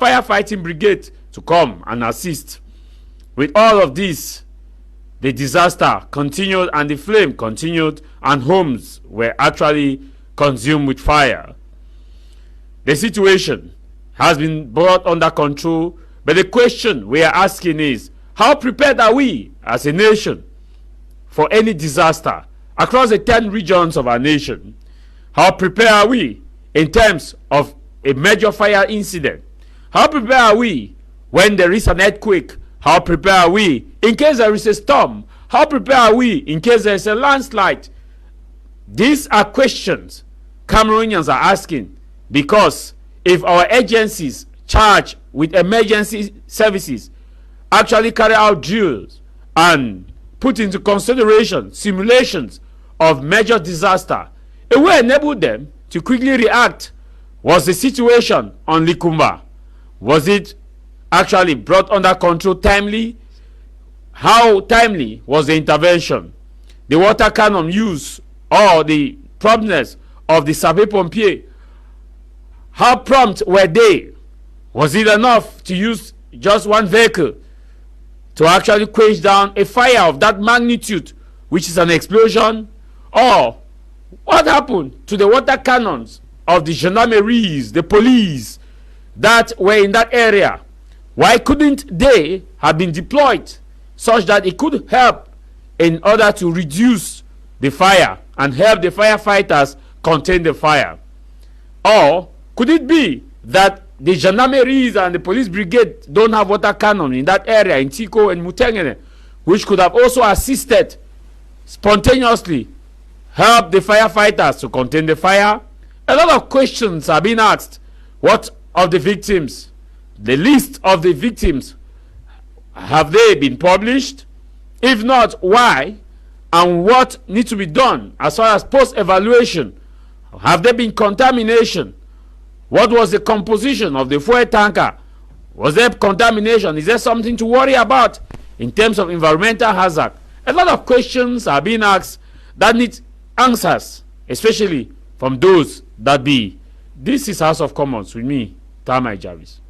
firefighting brigade to come and assist. With all of this, the disaster continued and the flame continued, and homes were actually consumed with fire. The situation has been brought under control, but the question we are asking is, how prepared are we as a nation for any disaster across the 10 regions of our nation? How prepared are we in terms of a major fire incident? How prepared are we when there is an earthquake? How prepared are we in case there is a storm? How prepared are we in case there is a landslide? These are questions Cameroonians are asking, because if our agencies charged with emergency services actually carry out drills and put into consideration simulations of major disaster, it will enable them to quickly react. Was the situation on Likomba, was it actually brought under control timely? How timely was the intervention? The water cannon use or the promptness of the sapeurs-pompiers, how prompt were they? Was it enough to use just one vehicle to actually quench down a fire of that magnitude, which is an explosion? Or what happened to the water cannons of the gendarmeries, the police that were in that area? Why couldn't they have been deployed such that it could help in order to reduce the fire and help the firefighters contain the fire? Or could it be that the gendarmeries and the police brigade don't have water cannon in that area, in Tiko and Mutengene, which could have also assisted spontaneously, help the firefighters to contain the fire? A lot of questions are being asked. What of the victims? The list of the victims, have they been published? If not, why? And what needs to be done as far as post-evaluation? Have there been contamination? What was the composition of the fuel tanker? Was there contamination? Is there something to worry about in terms of environmental hazard? A lot of questions are being asked that need answers, especially from those that be. This is House of Commons with me, Tah Javis.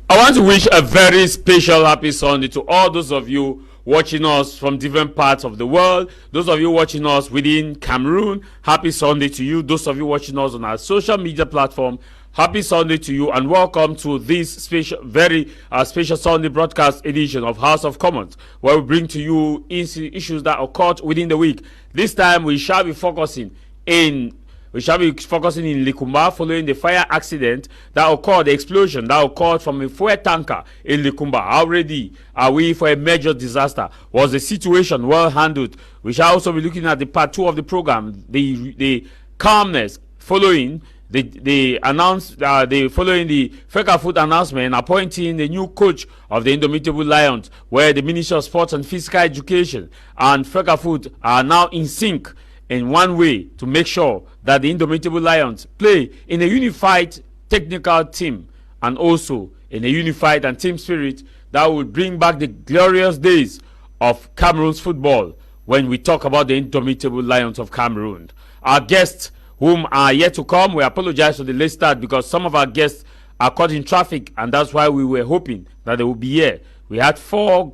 I want to wish a very special happy Sunday to all those of you watching us from different parts of the world. Those of you watching us within Cameroon, happy Sunday to you. Those of you watching us on our social media platform, happy Sunday to you, and welcome to this special, very special Sunday broadcast edition of House of Commons, where we bring to you issues that occurred within the week. This time we shall be focusing in Likomba following the fire accident that occurred, the explosion that occurred from a fuel tanker in Likomba. How ready are we for a major disaster? Was the situation well handled? We shall also be looking at the part 2 of the program, the calmness following the FECAFOOT announcement appointing the new coach of the Indomitable Lions, where the Ministry of Sports and Physical Education and FECAFOOT are now in sync in one way to make sure that the Indomitable Lions play in a unified technical team and also in a unified and team spirit that will bring back the glorious days of Cameroon's football when we talk about the Indomitable Lions of Cameroon. Our guests, whom are yet to come, we apologize for the late start because some of our guests are caught in traffic, and that's why we were hoping that they would be here. We had 4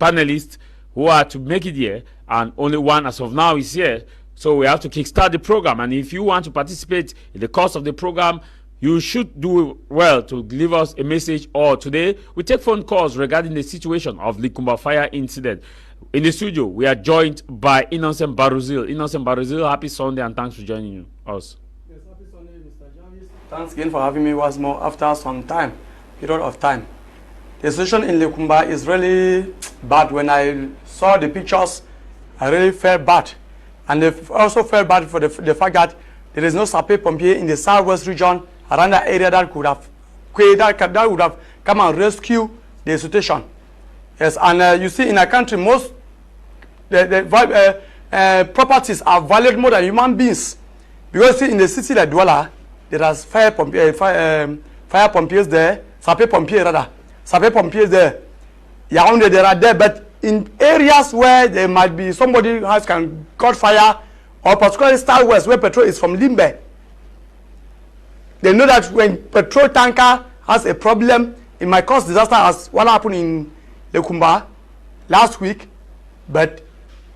panelists who are to make it here, and only one as of now is here. So we have to kickstart the program, and if you want to participate in the course of the program, you should do well to leave us a message. Or today we take phone calls regarding the situation of Likomba fire incident. In the studio we are joined by Innocent Baruzil. Innocent Baruzil, happy Sunday and thanks for joining us. Yes, happy Sunday, Mr. Javis. Thanks again for having me once more after some period of time. The situation in Likomba is really bad. When I saw the pictures, I really felt bad And they also felt bad for the fact that there is no sapeurs-pompiers in the southwest region around that area that could have that would have come and rescue the situation. Yes, and you see in a country most properties are valued more than human beings, because see in the city like Douala there are fire pompiers there, sapeurs-pompiers rather, sapeurs-pompiers there. Yaoundé there are there, but in areas where there might be somebody who has caught fire, or particularly southwest where petrol is from Limbe, they know that when petrol tanker has a problem, it might cause disaster, as what happened in Likomba last week, but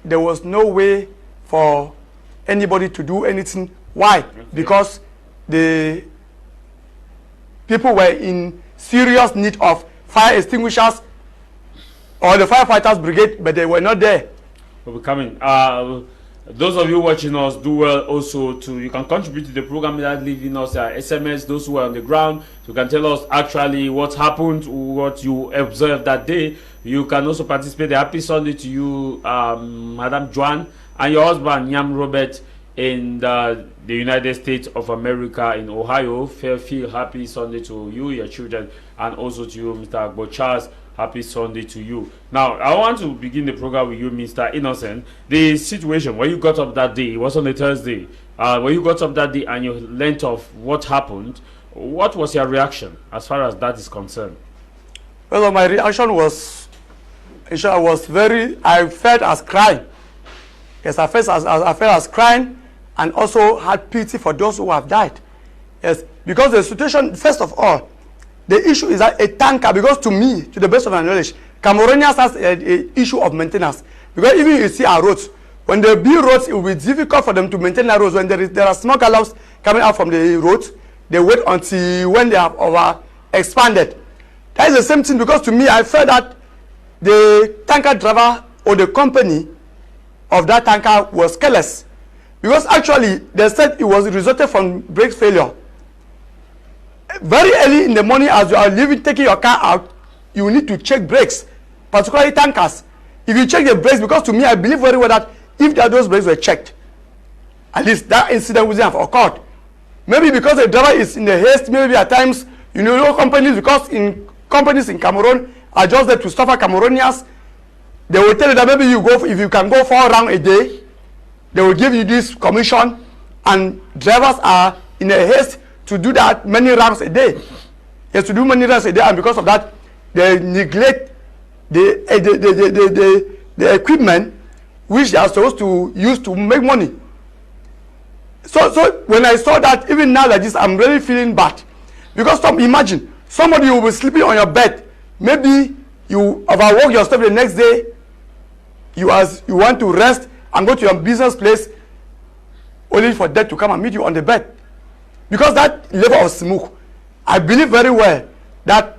there was no way for anybody to do anything. Why? Because the people were in serious need of fire extinguishers or the firefighters brigade, but they were not there. We'll be coming. Those of you watching us, do well also to, you can contribute to the program without leaving us SMS, those who are on the ground. You can tell us actually what happened, what you observed that day. You can also participate. Happy Sunday to you, Madam Joan, and your husband, Yam Robert, in the United States of America, in Ohio. Fairfield, happy Sunday to you, your children, and also to you, Mr. Agbo Charles. Happy Sunday to you. Now, I want to begin the program with you, Mr. Innocent. The situation, when you got up that day, it was on a Thursday. When you got up that day and you learned of what happened, what was your reaction as far as that is concerned? Well, my reaction was, I felt as crying. Yes, I felt as crying, and also had pity for those who have died. Yes, because the situation, first of all, the issue is that a tanker, because to me, to the best of my knowledge, Cameroonians has an issue of maintenance. Because even you see our roads, when they build roads, it will be difficult for them to maintain the roads. When there are smoke alarms coming out from the roads, they wait until when they have over expanded. That is the same thing, because to me, I felt that the tanker driver or the company of that tanker was careless. Because actually, they said it was resulted from brake failure. Very early in the morning, as you are leaving, taking your car out, you need to check brakes, particularly tankers. If you check the brakes, because to me, I believe very well that if those brakes were checked, at least that incident wouldn't have occurred. Maybe because the driver is in a haste, maybe at times, you know, companies, because in companies in Cameroon are just there to suffer Cameroonians, they will tell you that maybe you go, if you can go 4 rounds a day, they will give you this commission, and drivers are in a haste to do that many rounds a day. Yes, to do many rounds a day, and because of that, they neglect the equipment which they are supposed to use to make money. So when I saw that, even now like this, I'm really feeling bad. Because imagine, somebody will be sleeping on your bed. Maybe you overwork yourself the next day. You want to rest and go to your business place, only for death to come and meet you on the bed. Because that level of smoke, I believe very well that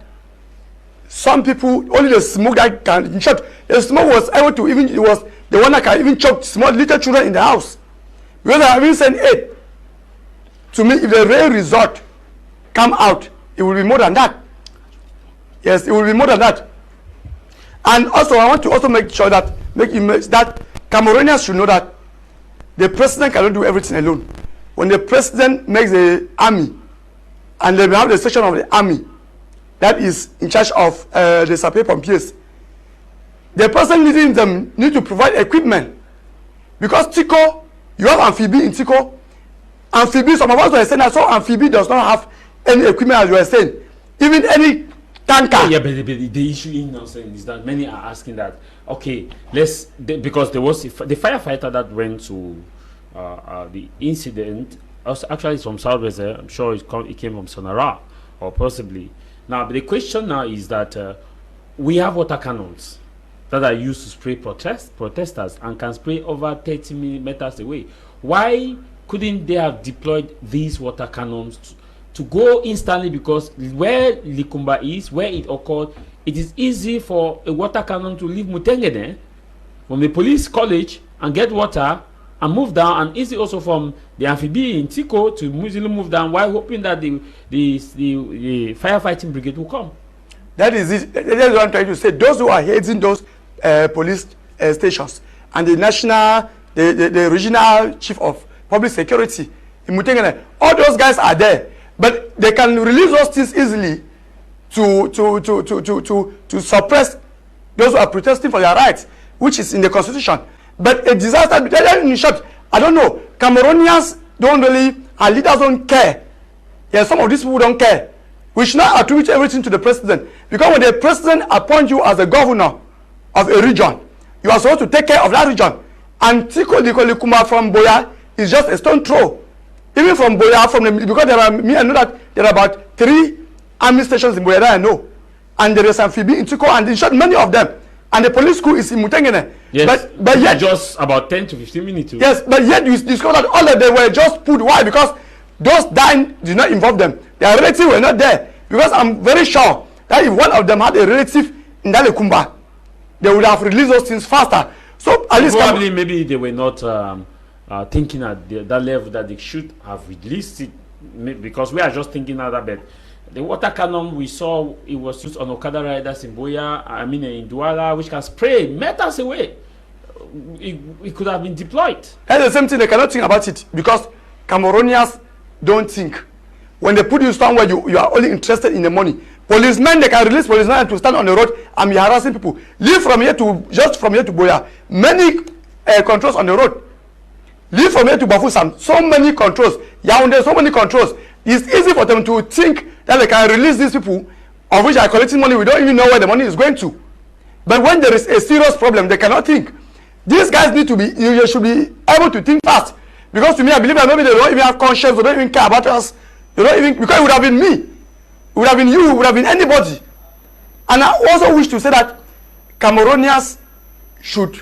some people, only the smoke that can, in short, the smoke was able to even, it was the one that can even choke small little children in the house. Because I have even said, hey, to me, if the real result come out, it will be more than that. Yes, it will be more than that. And also, I want to also make sure that, that Cameroonians should know that the president cannot do everything alone. When the president makes the army, and they have the section of the army that is in charge of the sapeurs-pompiers, the person leading them need to provide equipment. Because Tico, you have amphibia in Tico. Amphibia, some of us were saying that so amphibia does not have any equipment, as you were saying. Even any tanker. Yeah, but the issue in now saying is that many are asking that, okay, because there was the firefighter that went to the incident, actually it's from Southwest, I'm sure it came from Sonara, or possibly. Now, but the question now is that we have water cannons that are used to spray protesters and can spray over 30 meters away. Why couldn't they have deployed these water cannons to go instantly? Because where Likomba is, where it occurred, it is easy for a water cannon to leave Mutengene from the police college and get water and move down, and easy also from the amphibia in Tico to easily move down, while hoping that the firefighting brigade will come. That is it. That is what I'm trying to say. Those who are heading those police stations and the the regional chief of public security in Mutengene. All those guys are there, but they can release those things easily to suppress those who are protesting for their rights, which is in the constitution. But a disaster, in short, I don't know, Cameroonians don't really, our leaders don't care. Yeah, some of these people don't care. We should not attribute everything to the president, because when the president appoints you as the governor of a region, you are supposed to take care of that region. And Tiko Likomba from Boya is just a stone throw. Even from Boya, because there are, I know that there are about 3 army stations in Boya that I know. And there is amphibia in Tiko, and in short, many of them. And the police school is in Mutengene. Yes, but yet, just about 10 to 15 minutes. Yes, but yet you discover that all of them were just put. Why? Because those dying did not involve them. Their relatives were not there. Because I'm very sure that if one of them had a relative in that Likomba, they would have released those things faster. So at least probably maybe they were not thinking at that level that they should have released it, because we are just thinking now that bit. The water cannon we saw, it was used on Okada riders in Boya, in Douala, which can spray meters away. It could have been deployed. And the same thing, they cannot think about it, because Cameroonians don't think. When they put you somewhere, you are only interested in the money. Policemen, they can release policemen to stand on the road and be harassing people. Leave from here to, just from here to Boya, many controls on the road. Leave from here to Bafoussam, so many controls. Yaoundé, so many controls. It's easy for them to think that they can release these people, of which are collecting money. We don't even know where the money is going to. But when there is a serious problem, they cannot think. These guys need to be, you should be able to think fast. Because to me, I believe that maybe they don't even have conscience, they don't even care about us. They don't even, because it would have been me, it would have been you, it would have been anybody. And I also wish to say that Cameroonians should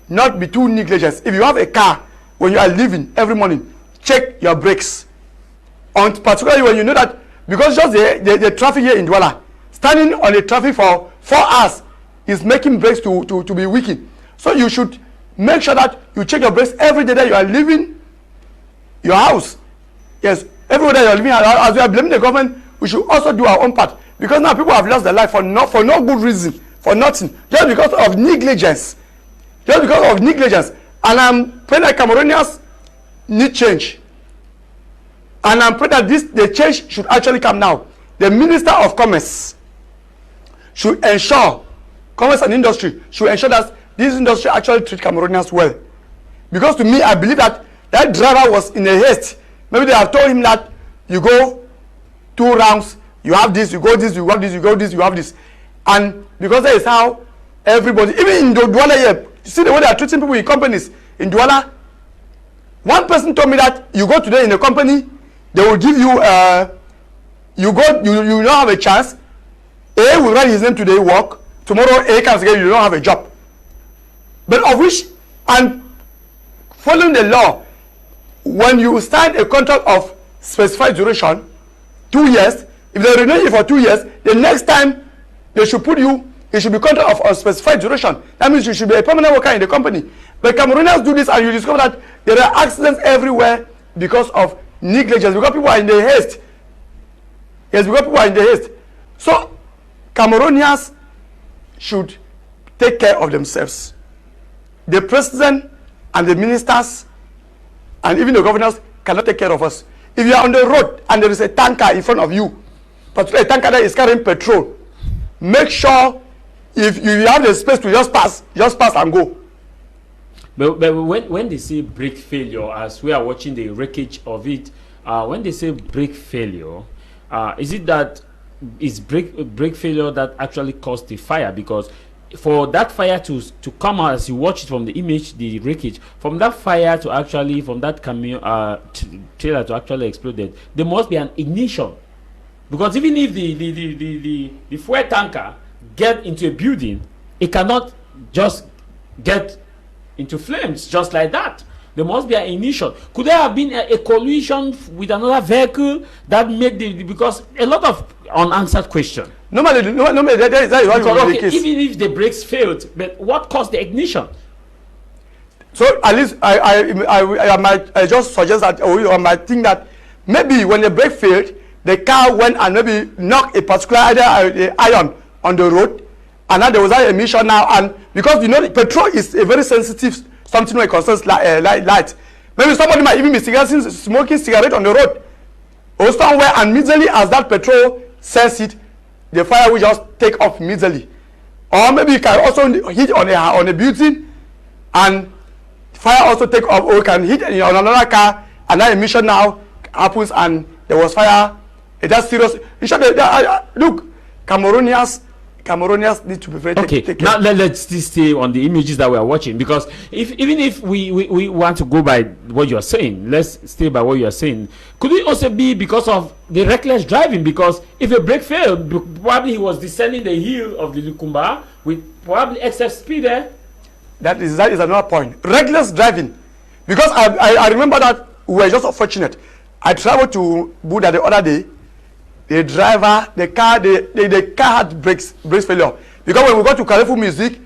not be too negligent. If you have a car, when you are leaving every morning, check your brakes. And particularly when you know that, because just the traffic here in Douala, standing on the traffic for 4 hours is making brakes to be weakened. So you should make sure that you check your brakes every day that you are leaving your house. Yes, every day you are leaving your house. As we are blaming the government, we should also do our own part. Because now people have lost their life for no good reason, for nothing, just because of negligence. Just because of negligence. And I'm praying that Cameroonians need change. And I'm praying that the change should actually come now. The Minister of Commerce should ensure, Commerce and Industry should ensure that this industry actually treat Cameroonians well. Because to me, I believe that that driver was in a haste. Maybe they have told him that you go 2 rounds, you have this, you go this, you have this, you go this, you have this. And because that is how everybody, even in Douala here, you see the way they are treating people in companies. In Douala, one person told me that you go today in a company, they will give you, you don't have a chance. A will write his name today, work. Tomorrow A comes again, you don't have a job. But of which, and following the law, when you sign a contract of specified duration, 2 years, if they renew it for 2 years, the next time they should put you, it should be contract of unspecified duration. That means you should be a permanent worker in the company. But Cameroonians do this, and you discover that there are accidents everywhere because of negligence, because people are in the haste. Yes, because people are in the haste. So Cameroonians should take care of themselves. The president and the ministers and even the governors cannot take care of us. If you are on the road and there is a tanker in front of you, particularly a tanker that is carrying petrol, make sure if you have the space to just pass and go. But when they say brake failure, as we are watching the wreckage of it, when they say brake failure, is it that is brake failure that actually caused the fire? Because for that fire to come out, as you watch it from the image, the wreckage, from that fire to actually, from that camion trailer to actually explode, there must be an ignition. Because even if the fuel tanker get into a building, it cannot just get into flames just like that. There must be an ignition. Could there have been a collision with another vehicle that made because a lot of unanswered question. Normally that is the case. Even if the brakes failed, but what caused the ignition? So at least I might just suggest that, or I might think that maybe when the brake failed, the car went and maybe knocked a particular iron on the road, and now there was an emission now. And because you know petrol is a very sensitive something where it concerns light. Maybe somebody might even be smoking cigarette on the road or somewhere, and immediately as that petrol sense it, the fire will just take off immediately. Or maybe you can also hit on a building and fire also take off, or you can hit on another car and that emission now happens and there was fire. That's serious. In short, look, Cameroonians need to be very okay. Now let's stay on the images that we are watching, because even if we want to go by what you are saying, let's stay by what you are saying. Could it also be because of the reckless driving? Because if a brake failed, probably he was descending the hill of the Likomba with probably excess speed there. That is another point. Reckless driving, because I remember that we were just fortunate. I traveled to Buda the other day. The car had brakes failure, because when we go to Carrefour Music,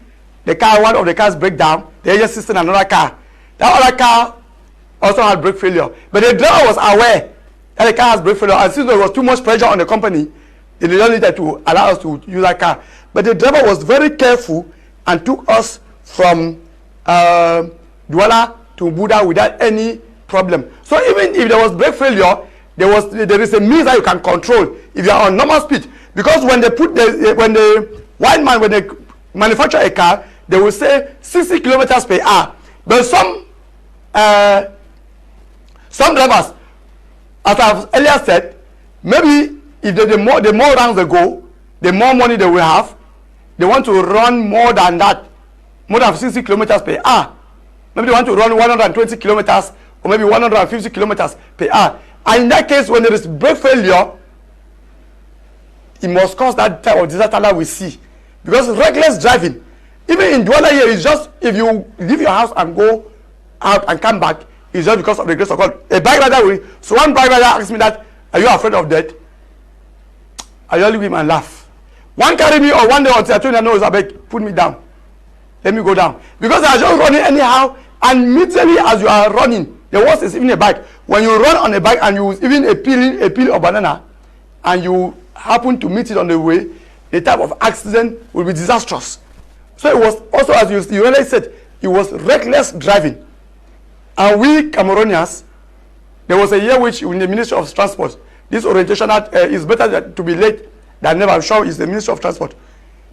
one of the cars break down. They just assisted another car. That other car also had brake failure, but the driver was aware that the car has brake failure, and since there was too much pressure on the company, they didn't need to allow us to use that car. But the driver was very careful and took us from Douala to Buda without any problem. So even if there was brake failure, there is a means that you can control if you are on normal speed. Because when they manufacture a car, they will say 60 kilometers per hour. But some drivers, as I've earlier said, maybe if the more rounds they go, the more money they will have. They want to run more than that, more than 60 kilometers per hour. Maybe they want to run 120 kilometers or maybe 150 kilometers per hour. And in that case, when there is brake failure, it must cause that type of disaster that we see. Because reckless driving, even in Douala here, is just if you leave your house and go out and come back, it's just because of the grace of God. A bike rider will. So one bike rider asked me that, "Are you afraid of death?" I only him and laugh. One carry me, or one day until I told him, "No, Zabek, put me down. Let me go down." Because I was just running anyhow, and immediately as you are running, the worst is even a bike. When you run on a bike and you even a peel of banana, and you happen to meet it on the way, the type of accident will be disastrous. So it was also, as you already said, it was reckless driving. And we Cameroonians, there was a year which in the Ministry of Transport, this orientation is better to be late than never. I'm sure it's the Ministry of Transport.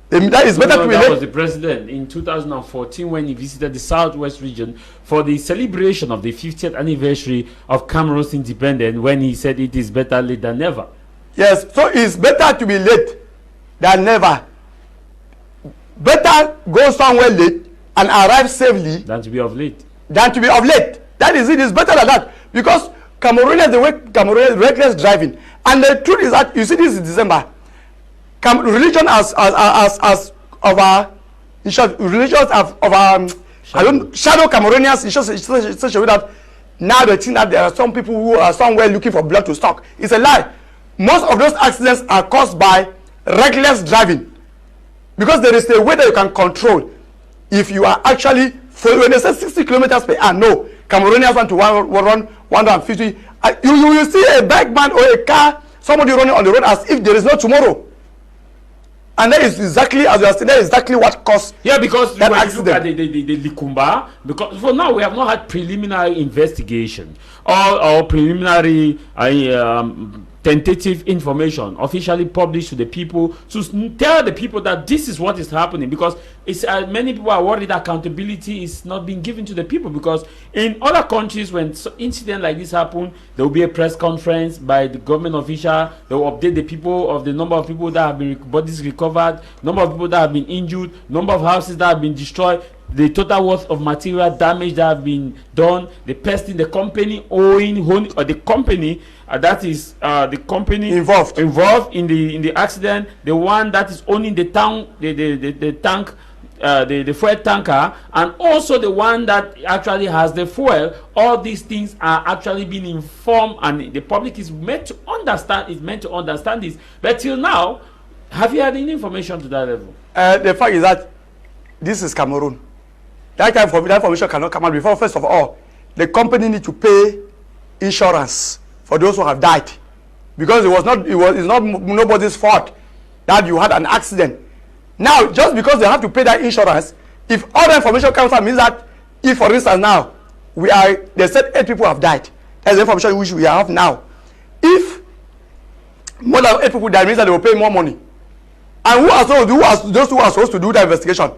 That is better to be late. That was the president in 2014 when he visited the Southwest region for the celebration of the 50th anniversary of Cameroon's independence, when he said it is better late than never. Yes, so it's better to be late than never. Better go somewhere late and arrive safely than to be of late. That is it. It's better than that, because Cameroonians, the way Cameroonians reckless driving, and the truth is that you see this in December. Religion as of our religions of our shadow Cameroonians in such a way that now they think that there are some people who are somewhere looking for blood to suck. It's a lie. Most of those accidents are caused by reckless driving, because there is a way that you can control. If you are actually, when they say 60 kilometers per hour, no, Cameroonians want to run 150. You will see a bike man or a car, somebody running on the road as if there is no tomorrow. And that is exactly, as you are saying, that is exactly what caused because that when accident. You look at the Likomba, because for now we have not had preliminary investigation or preliminary tentative information officially published to the people to tell the people that this is what is happening, because it's many people are worried accountability is not being given to the people, because in other countries when incident like this happen, there will be a press conference by the government official. They will update the people of the number of people that have been bodies recovered, number of people that have been injured, number of houses that have been destroyed, the total worth of material damage that have been done, the person, the company owing, or the company that is the company involved in the accident, the one that is owning the tank, the tank, the fuel tanker, and also the one that actually has the fuel. All these things are actually being informed, and the public is meant to understand this. But till now, have you had any information to that level? The fact is that this is Cameroon. That information cannot come out before. First of all, the company need to pay insurance for those who have died, because it's not nobody's fault that you had an accident. Now, just because they have to pay that insurance, if all the information comes out, means that if, for instance, now they said 8 people have died. That's the information which we have now. If more than 8 people died, means that they will pay more money. And those who are supposed to do the investigation?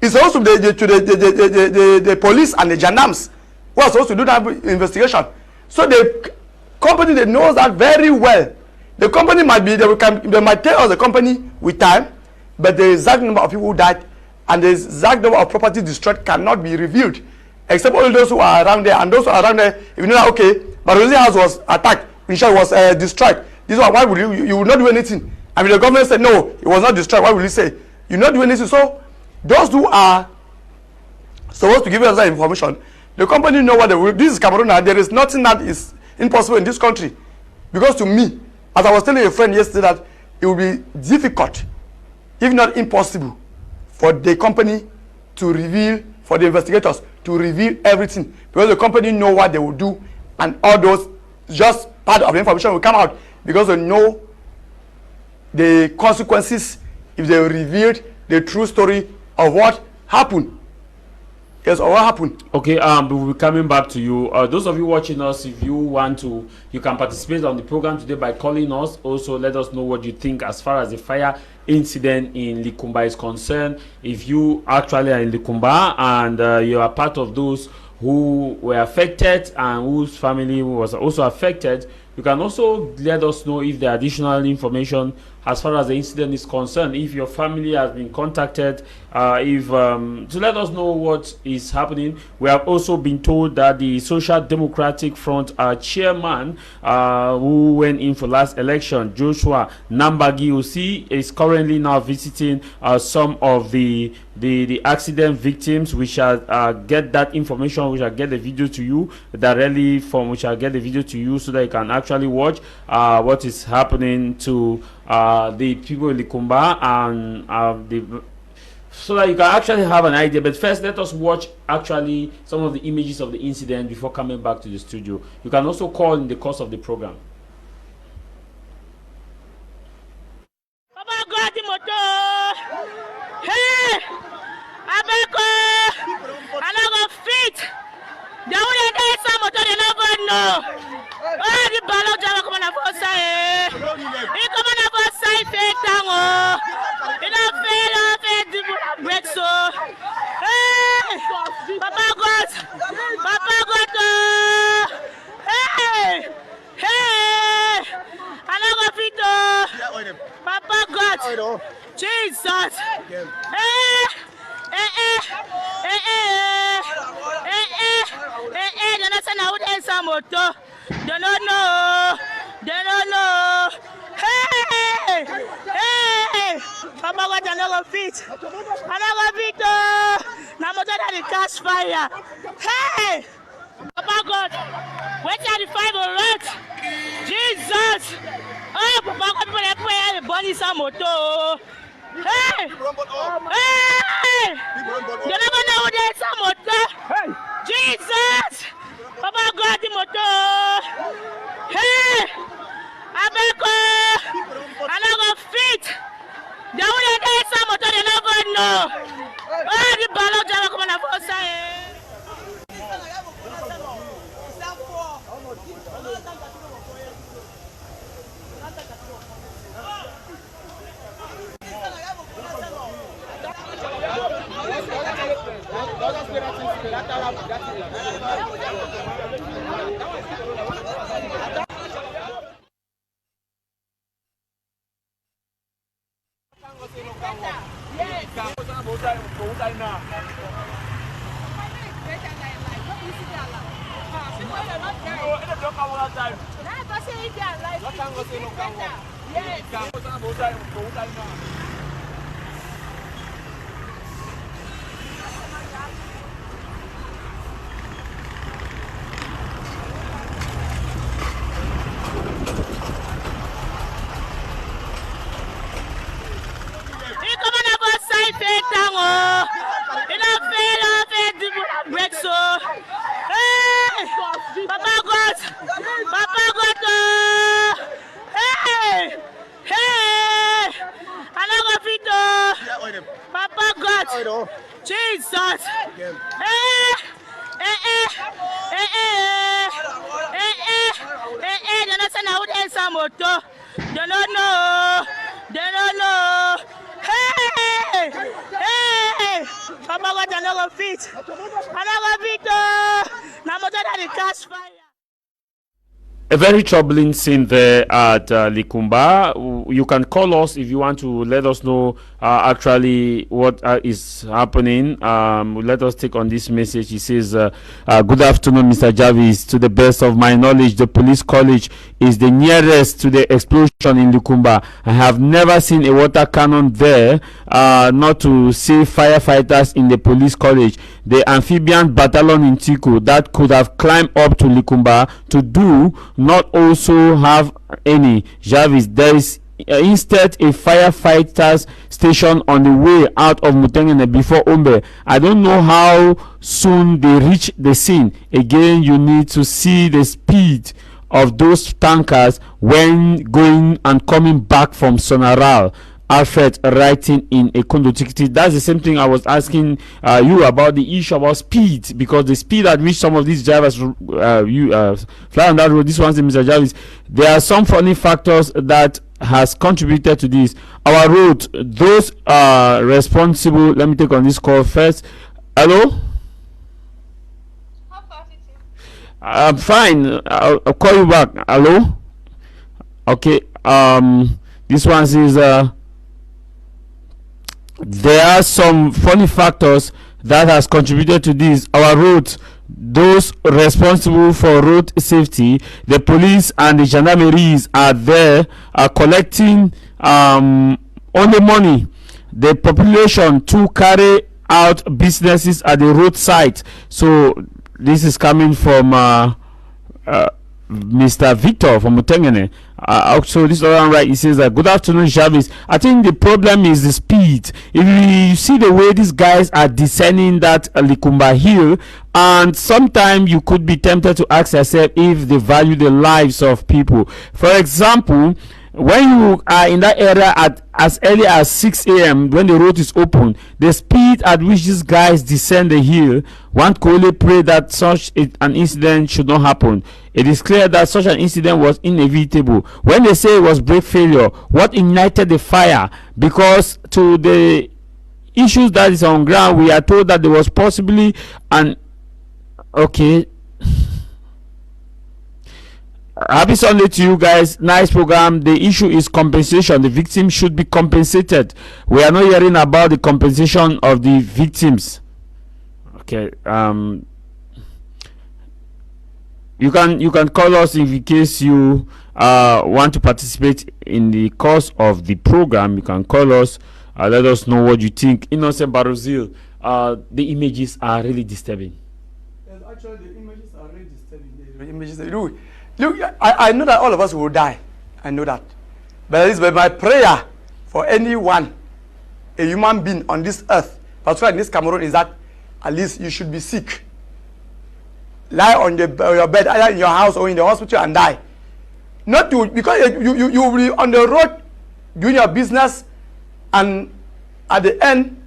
It's supposed to be the police and the gendarmes who are supposed to do that investigation. So the company, they knows that very well. The company might be, they might tell us the company with time, but the exact number of people who died and the exact number of property destroyed cannot be revealed, except only those who are around there. And those who are around there, if you know that, okay, but the house was attacked, Michelle was destroyed. This one, why would you will not do anything? I mean, the government said no, it was not destroyed. Why will you say you not do anything? So those who are supposed to give us that information, the company know what they will. This is Cameroon, and there is nothing that is impossible in this country. Because to me, as I was telling a friend yesterday, that it will be difficult, if not impossible, for the company to reveal, for the investigators to reveal everything, because the company know what they will do, and all those just part of the information will come out, because they know the consequences if they revealed the true story of what happened. Yes, or what happened. Okay, we'll be coming back to you. Those of you watching us, if you want to, you can participate on the program today by calling us. Also, let us know what you think as far as the fire incident in Likomba is concerned. If you actually are in Likomba and you are part of those who were affected and whose family was also affected, you can also let us know if there are additional information as far as the incident is concerned. If your family has been contacted, to let us know what is happening. We have also been told that the Social Democratic Front chairman who went in for last election, Joshua Nambagi Osi, is currently now visiting some of the accident victims. We shall get that information. We shall get the video to you directly from. We shall get the video to you so that you can actually watch what is happening to the people in Likomba and so that you can actually have an idea. But first, let us watch actually some of the images of the incident before coming back to the studio. You can also call in the course of the program. Oh God, the motor! Hey, Abeko! I don't go fit. The only day some motor they never know. Oh, the ball of come on a side. He come on a side, tango. He don't fail, break so. Hey, Papa God, hey, hey, I don't go fit. Papa God, Jesus, hey, they're not saying out there some motor. They don't know. Hey, Papa got another feet. Now motor that the catch fire. Hey, Papa God, wait till the fire right. Jesus, oh, Papa God, people they pray the body some motor. Hey, you never know what there's some motor. Jesus, Papa God, the motor. Hey, Abeko, another feet. The only day some motor they never know. Oh, the ball of Java come on a side. Papa God, Jesus, hey, my motor. They don't know. They don't know. Hey! Hey! Papa got another feet. Another feet. Now motor that the catch fire. A very troubling scene there at Likomba. You can call us if you want to let us know actually what is happening. Let us take on this message. He says, good afternoon, Mr. Javis. To the best of my knowledge, the police college is the nearest to the explosion in Likomba. I have never seen a water cannon there, not to say firefighters in the police college. The amphibian battalion in Tiku that could have climbed up to Likomba to do not also have any. Javis, there is instead a firefighters station on the way out of Mutengene before Ombe. I don't know how soon they reach the scene. Again, you need to see the speed of those tankers when going and coming back from Sonaral. Alfred writing in a conductivity. That's the same thing I was asking you about, the issue about speed, because the speed at which some of these drivers fly on that road, this one's Mr. Jarvis, there are some funny factors that has contributed to this. Our road, those responsible, let me take on this call first. Hello? I'm fine. I'll call you back. Hello? Okay. This one says there are some funny factors that has contributed to this. Our roads, those responsible for road safety, the police and the gendarmeries are there, are collecting only money. The population to carry out businesses at the roadside. So this is coming from Mr. Victor from Mutengene. Also, this other one, right? He says that good afternoon, Javis. I think the problem is the speed. If you see the way these guys are descending that Likomba hill, and sometimes you could be tempted to ask yourself if they value the lives of people. For example, when you are in that area at as early as 6 a.m. when the road is open, the speed at which these guys descend the hill, one could only pray that such an incident should not happen. It is clear that such an incident was inevitable. When they say it was brake failure, what ignited the fire? Because to the issues that is on ground, we are told that there was possibly an Happy Sunday to you guys. Nice program. The issue is compensation. The victim should be compensated. We are not hearing about the compensation of the victims. Okay. You can call us in case you want to participate in the course of the program. You can call us. Let us know what you think. Innocent Barozil, the images are really disturbing. Yes, actually, the images are really disturbing. The images. Look, I know that all of us will die. I know that. But at least by my prayer for anyone, a human being on this earth, particularly in this Cameroon, is that at least you should be sick. Lie on your bed, either in your house or in the hospital, and die. Not to, because you will be on the road doing your business, and at the end,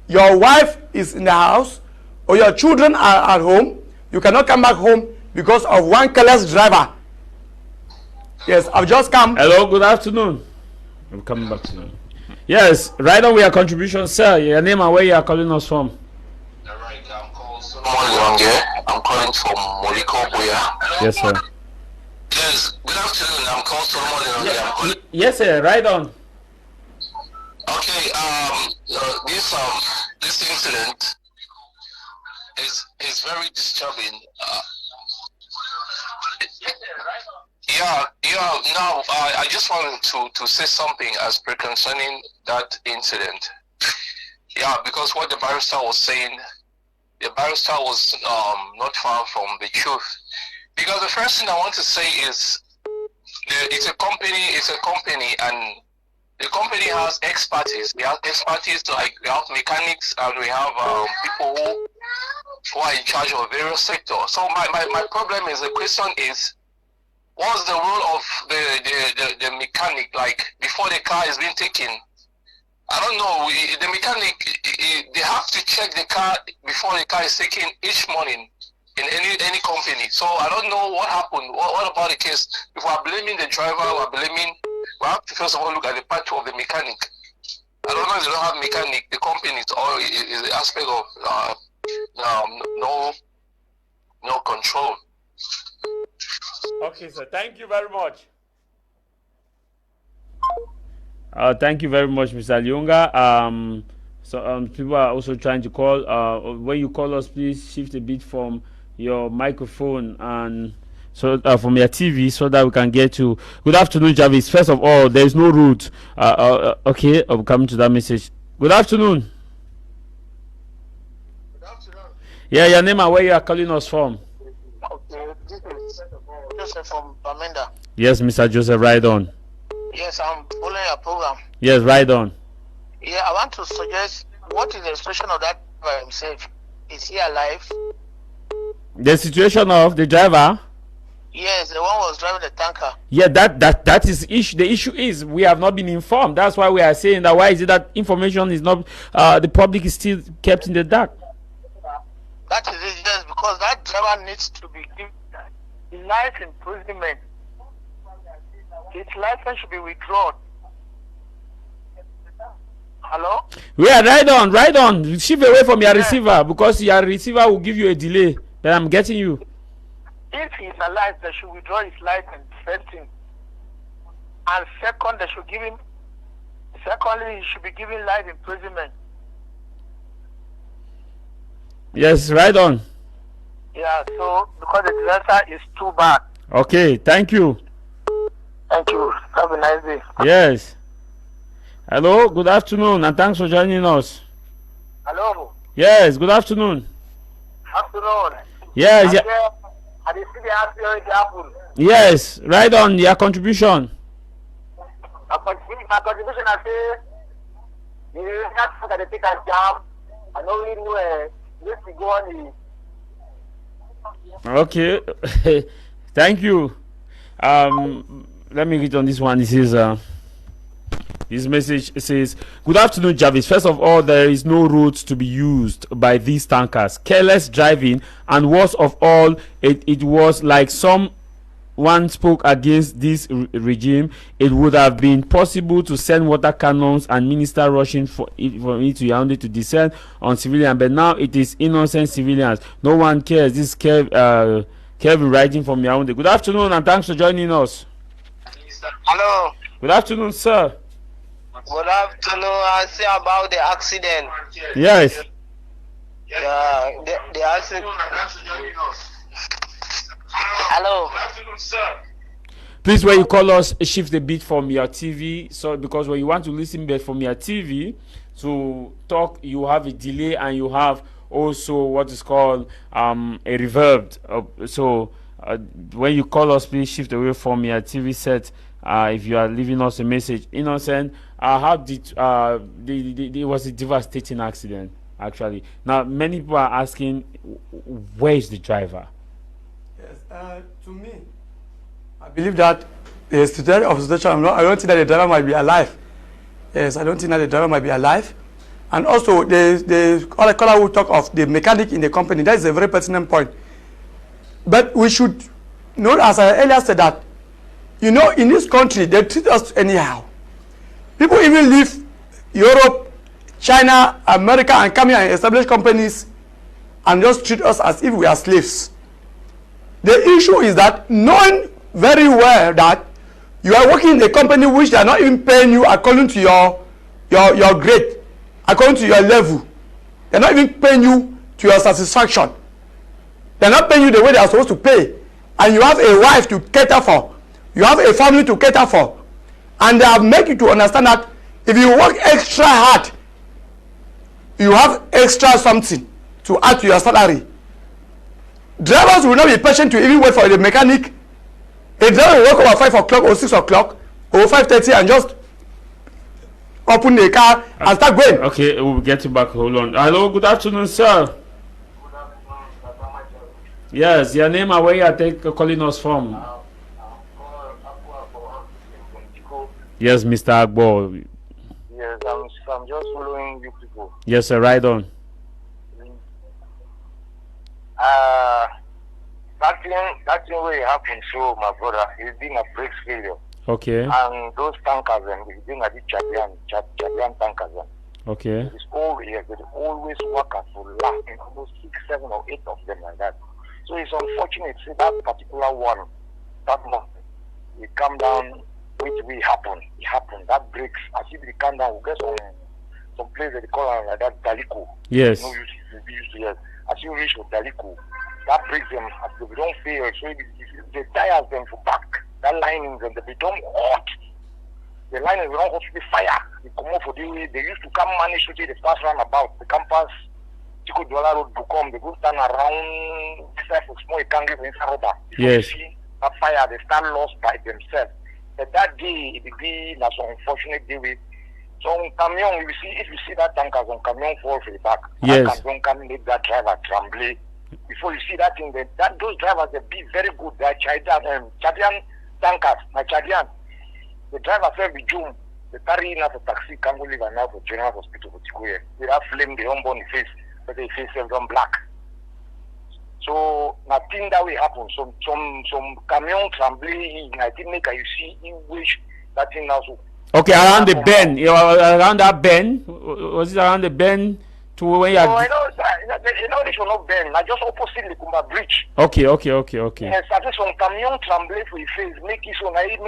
your wife is in the house or your children are at home. You cannot come back home because of one careless driver. Yes, I've just come. Hello, good afternoon. I'm coming back to you. Yes, right on with your contribution, sir. Your name and where you are calling us from. All right, I'm called Solomon. I'm calling from Likomba. Yes, sir. Yes, good afternoon. I'm called Solomon. Yes, sir. Right on. Okay. This incident is very disturbing. Now, I just wanted to say something as per concerning that incident. Yeah, because what the barrister was saying, the barrister was not far from the truth. Because the first thing I want to say is, it's a company, and the company has expertise. We have expertise, like we have mechanics, and we have people who are in charge of various sectors. So my problem is, the question is, what's the role of the mechanic, like before the car is being taken? I don't know. The mechanic, they have to check the car before the car is taken each morning. in any company. So I don't know what happened. What about the case? If we are blaming the driver, we have to first of all look at the part of the mechanic. I don't know if they don't have mechanic, the companies, or is the aspect of no control. Okay, sir. Thank you very much. Thank you very much, Mr. Lyonga. So people are also trying to call. When you call us, please shift a bit from your microphone and so from your TV so that we can get to. Good afternoon, Javis. First of all, there is no route. Okay, I'm coming to that message. Good afternoon. Good afternoon. Yeah, your name and where you are calling us from. Okay, this is Joseph from Bamenda. Yes, Mr. Joseph, right on. Yes, I'm following your program. Yes, right on. Yeah, I want to suggest what is the situation of that driver himself? Is he alive? The situation of the driver. Yes, the one was driving the tanker. Yeah, that is issue. The issue is we have not been informed. That's why we are saying that. Why is it that information is not? The public is still kept in the dark. That is it, yes, because that driver needs to be given life imprisonment. His license should be withdrawn. Hello? Yeah, right on. Shift away from your receiver because your receiver will give you a delay. Then I'm getting you. If he's alive, they should withdraw his license, first thing. And second, they should give him. Secondly, he should be given life imprisonment. Yes, right on. Yeah, so because the disaster is too bad. Okay, thank you. Thank you. Have a nice day. Yes. Hello, good afternoon, and thanks for joining us. Hello. Yes, good afternoon. Afternoon. Yes, yeah. I did see the accident happen. Yes, right on your contribution. My contribution, I say, you have to take a job. I know we know this to go on. Okay, thank you. Let me read on this one. This is this message says, "Good afternoon, Javis. First of all, there is no route to be used by these tankers. Careless driving, and worst of all, it was like someone spoke against this regime. It would have been possible to send water cannons and minister rushing for it to Yaoundé to descend on civilians, but now it is innocent civilians. No one cares." This Kevin writing from Yaoundé. Good afternoon, and thanks for joining us. Hello. Good afternoon, sir. Good afternoon. I say about the accident. Yes. Yeah, the accident. Hello. Good afternoon, sir. Please, when you call us, shift a bit from your TV. So, because when you want to listen back from your TV to talk, you have a delay and you have also what is called a reverb. When you call us, please shift away from your TV set. If you are leaving us a message, Innocent, how did it was a devastating accident actually. Now many people are asking, where is the driver? Yes, to me, I believe that the situation of the situation. I don't think that the driver might be alive. Yes, I don't think that the driver might be alive. And also, the other caller who talk of the mechanic in the company. That is a very pertinent point. But we should know, as I earlier said, that in this country they treat us anyhow. People even leave Europe, China, America, and come here and establish companies and just treat us as if we are slaves. The issue is that knowing very well that you are working in a company which they are not even paying you according to your grade, according to your level. They are not even paying you to your satisfaction. They are not paying you the way they are supposed to pay. And you have a wife to cater for. You have a family to cater for. And they have made you to understand that if you work extra hard, you have extra something to add to your salary. Drivers will not be patient to even wait for the mechanic. A driver will work over 5 o'clock or 6 o'clock or 5:30 and just open the car and start going. Okay, we'll get you back. Hold on. Hello, good afternoon, sir. Yes, your name and where you are calling us from? Yes, Mr. Agbo. Yes, I'm just following you people. Yes, sir, right on. thing will happen. So my brother, it's been a brakes failure. Okay. And those tankers and it's been a bit Chadian tankers. Okay. It's always they always work at full last in almost 6, 7 or 8 of them like that. So it's unfortunate. See that particular one, that month, it come down, which will happen. It happened. That breaks. As if it come down, we get some place that they call it like that Daliko. Yes. No use to be used to it. As you reach with Daliko, that breaks them. As they don't fail, so they tires them for back. That linings and they become hot. The linings don't hot to the fire. They come up for the way they used to come manage to take the fast roundabout. They come past Chico Dollar Road to come. They go stand around this type of small can't give inside rubber. Yes. See that fire, they stand lost by themselves. But that day, it be that's an unfortunate day with some camion. If you see that tanker, some camion fall for the back. Yes. That camion can make that driver tremble. Before you see that thing, that those drivers they be very good. They are Chadian tankers, my Chadian. The driver fell with June. They carry in as a taxi, can't go live and now for General Hospital for Tikuye. They have flame, they don't burn the face, but they face them done black. So nothing that will happen. Some camion trembling, I think make you see in which that thing also. Okay, around the bend, around that bend, was it around the bend to when you No, are... you know this will not bend. I just opposite Likomba bridge. Okay. Yes, I think some camion tremble for the face, make it so now he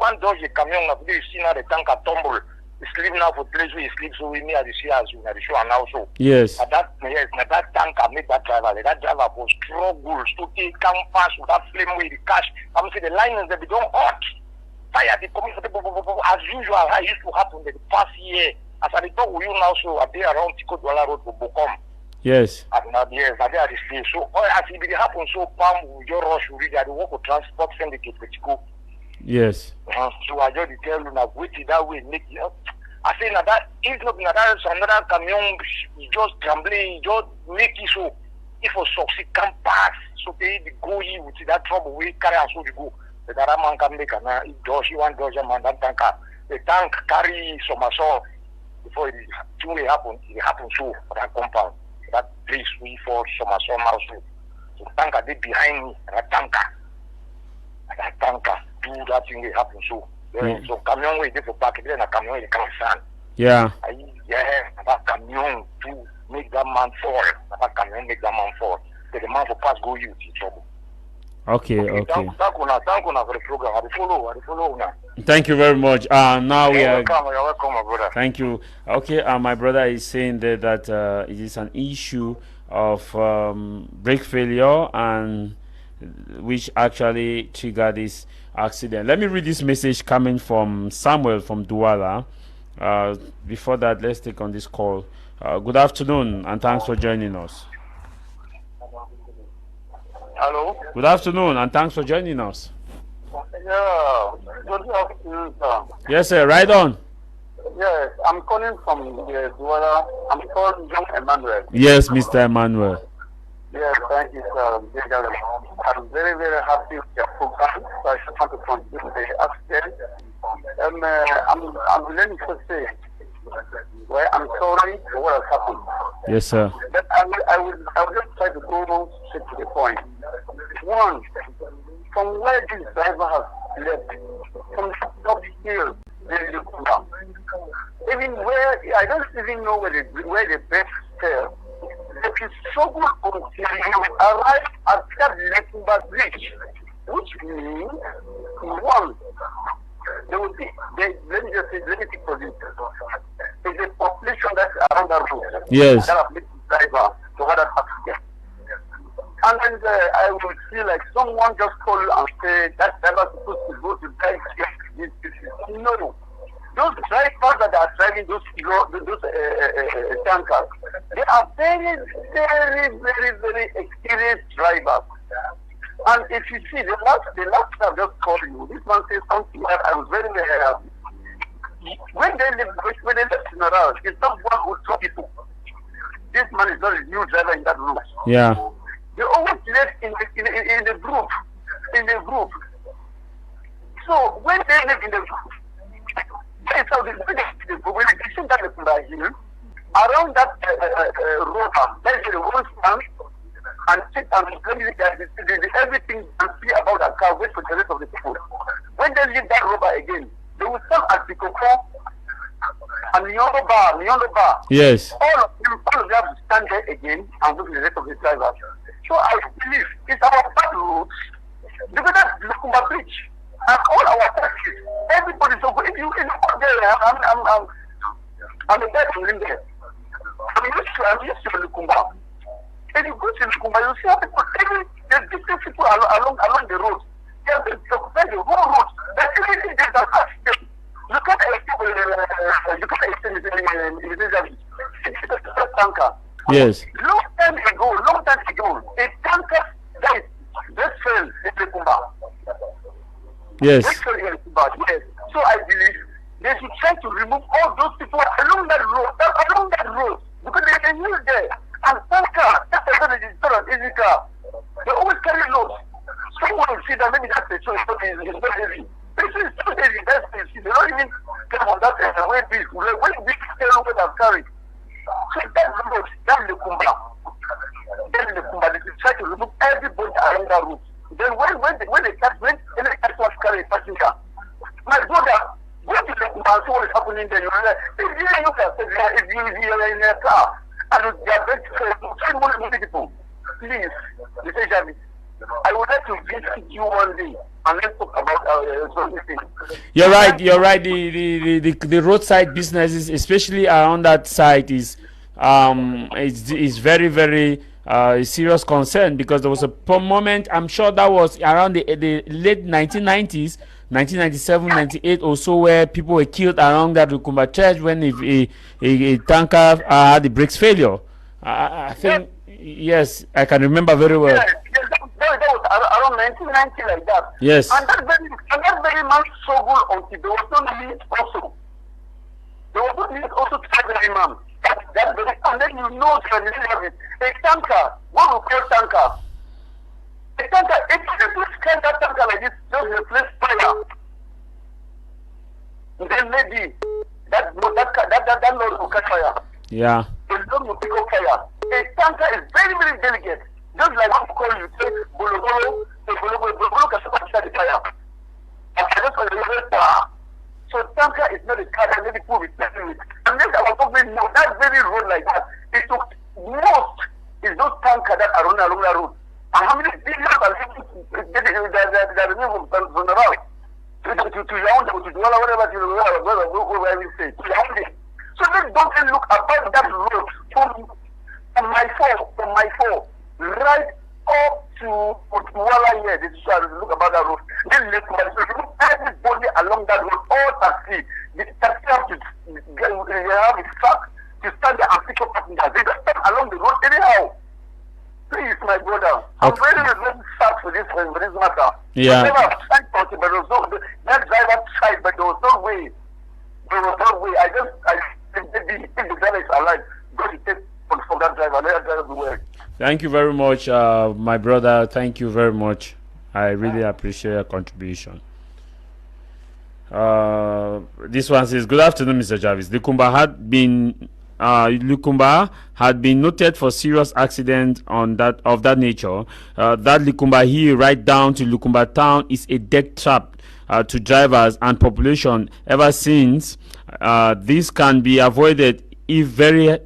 want dodge the camion now. You see now the tanker tumble. He sleep now for place where he sleeps, so we may have the see as you know the show and also. Yes. That tanker make that driver was struggle to take come fast with that flame with the cash. I'm saying the linings they become hot. Fire they come as usual. How it used to happen in the past year. As I talk with you now, so I be around Tico Dollar Road to Bokom. Yes. Yes, I be at this place. So as it happen, so Pam will just rush to read the work of transport syndicate for Tico. Yes. So I just tell you now, wait that way, make it up. I say now that if not another camion just trembling, just make it so if a succeed can pass, so they go in with that trouble we carry and so they go. The other man can make an if Josh you want Josh man that tanker. The tank carry some assault before it happen. It happens so for that compound. That place we for some assault also. So the tanker they behind me, that tanker do that thing will happen so. So camion way they for back then a camion they come stand. Yeah. That camion to make that man fall. That camion make that man fall. So the man for pass go you in trouble. Okay. Thank you for the program. I follow now. Thank you very much. Now we are. You're welcome, my brother. Thank you. Okay, my brother is saying that it is an issue of brake failure and which actually triggered this accident. Let me read this message coming from Samuel from Douala. Before that, let's take on this call. Good afternoon and thanks for joining us. Hello. Good afternoon and thanks for joining us. Yeah. Good afternoon, sir. Yes, sir. Right on. Yes, I'm calling from the Douala. I'm called John Emmanuel. Yes, Mr. Emmanuel. Yes, thank you, sir. I'm very, very happy with your program. So I just want to continue the accident. I'm willing to say, well, I'm sorry for what has happened. Yes, sir. But I will just try to go straight to the point. One, from where this driver has left, from the top hill, even where I don't even know where the best fell. If you struggle until you arrive at that Likomba bridge, which means one, there will be let me take for this. There's a population that's around that road. Yes. That have made the driver to have that accident. And then I will feel like someone just call and say that driver is supposed to go to drive this. No. Those drivers that are driving those tankers, they are very, very, very, very experienced drivers. And if you see the last time just called you, this man says something that I was very, very happy. When they left in a route, it's not one who saw people. This man is not a new driver in that route. Yeah. They always left in the group. So when they live in the group, that's how they when they see that hill, around that road, that's the one stand, and sit and everything and see about that car, wait for the rest of the people. When they leave that rubber again, they will start at the cocoa and Nyondo bar. Yes. All of them have to stand there again and look at the rest of the drivers. So I believe it's our bad roads, because that's the Likomba Bridge. And all our taxis, everybody. So if you go there, I'm a guy from there. I'm used to Likomba. If you go to Likomba, you see how people, there's different people along the road. They have to occupy the whole road. There's everything there's an accident. Look at the tanker. Yes. Long time ago, a tanker died. Just fell in Likomba. Yes. Yes. So I believe they should try to remove all those people along that road, because they can use there. And tanker, that's an easy car. They always carry loads. Someone will see that maybe that's a choice, it's not heavy. This is too heavy, that's it. They don't even come on that way big. When big tell what I've carried. So that's the Kumba. They should try to remove everybody along that route. Then when they catch one carry a passenger, my brother, go to the Kumba and see what is happening there. If you are in a car and they are going to send more people, please, Mr. Javis, I would like to visit you one day and let's talk about something. You're right. The roadside businesses, especially around that site, is very, very serious concern, because there was a moment, I'm sure that was around the late 1990s, 1997, 98 or so, where people were killed around that Likomba church when a tanker had the brakes failure. I think, yes, I can remember very well. That was around 1990, like that. Yes. And that very man struggled until there was no need also. There was no need also to have an imam. And then you know a tanker, what we call tanker. A tanker, if you scan that tanker like this, just replace fire. Then maybe that load will catch fire. Yeah. The load will pick up fire. A tanker is very, very delicate. Just like what we call you say, Bologolo can start the fire. And just for the power. So tanker is not a car that many people replacing with. Unless our government know that very road like that, it took most is those tankers that are running along that road. And how many billions are that removed from the road? To Yaoundé, to Douala, whatever we say, to Yaoundé. So let's don't look about that road from my phone, right up to Douala here. This is how I look about that road. Then everybody along that road, all taxi. The taxi have to have a truck to stand there and pick up passengers. They just stand along the road anyhow. Please, my brother, I'm very, very sad for this matter. Yeah. Never tried to, but there was no, that driver tried, but there was no way. If the driver is alive, go to take from that driver, let that driver be well. Thank you very much, my brother. Thank you very much. I really appreciate your contribution. This one says, "Good afternoon, Mr. Javis. Likomba had been noted for serious accidents of that nature. That Likomba Hill right down to Likomba town is a death trap to drivers and population. Ever since, this can be avoided if very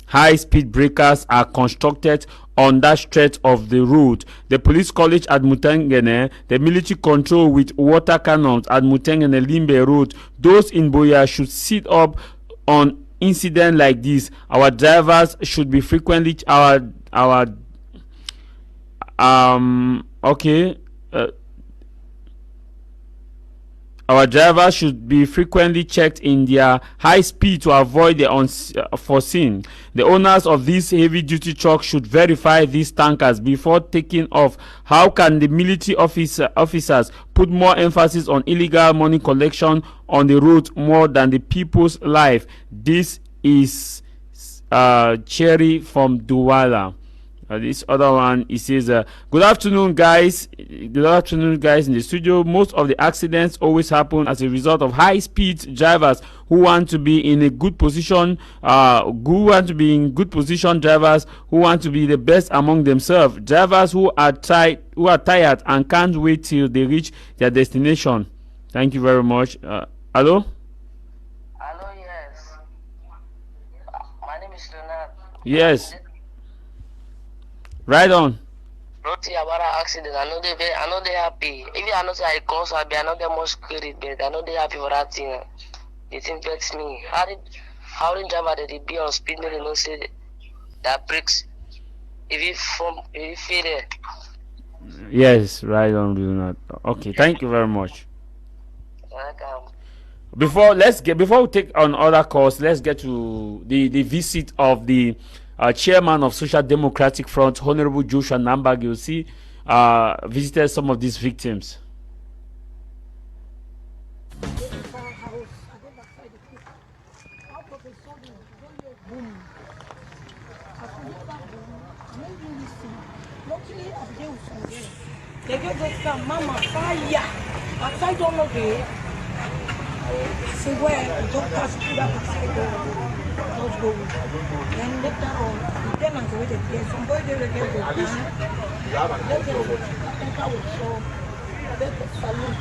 high-speed breakers are constructed on that stretch of the road. The police college at Mutengene, the military control with water cannons at Mutengene Limbe Road. Those in Boya should sit up on incident like this. Our drivers should be frequently our drivers should be frequently checked in their high speed to avoid the unforeseen. The owners of these heavy-duty trucks should verify these tankers before taking off. How can the military officers put more emphasis on illegal money collection on the road more than the people's life?" This is Cherry from Douala. This other one, it says, "Good afternoon, guys. Good afternoon, guys in the studio. Most of the accidents always happen as a result of high-speed drivers who who want to be in a good position, who want to be in good position, drivers who want to be the best among themselves, drivers who are tired and can't wait till they reach their destination. Thank you very much. Hello? Hello, yes. My name is Leonard. Yes. Right on. Not about an accident. I know they happy. Even I know say I cause I know they much credit, but I know they happy for that thing. It impacts me. How the driver that they be on speed limit, they don't say that breaks. If you feel it. Yes, right on, Leonard. Okay, thank you very much. Before we take on other calls, let's get to the visit of the chairman of Social Democratic Front, Honorable Joshua Nambagi. You see, visited some of these victims. They get this mama fire. I don't know the see where the doctors put up those go. Then later on, the tenants waited here. Somebody they get the gun. Let them show. Let the salute.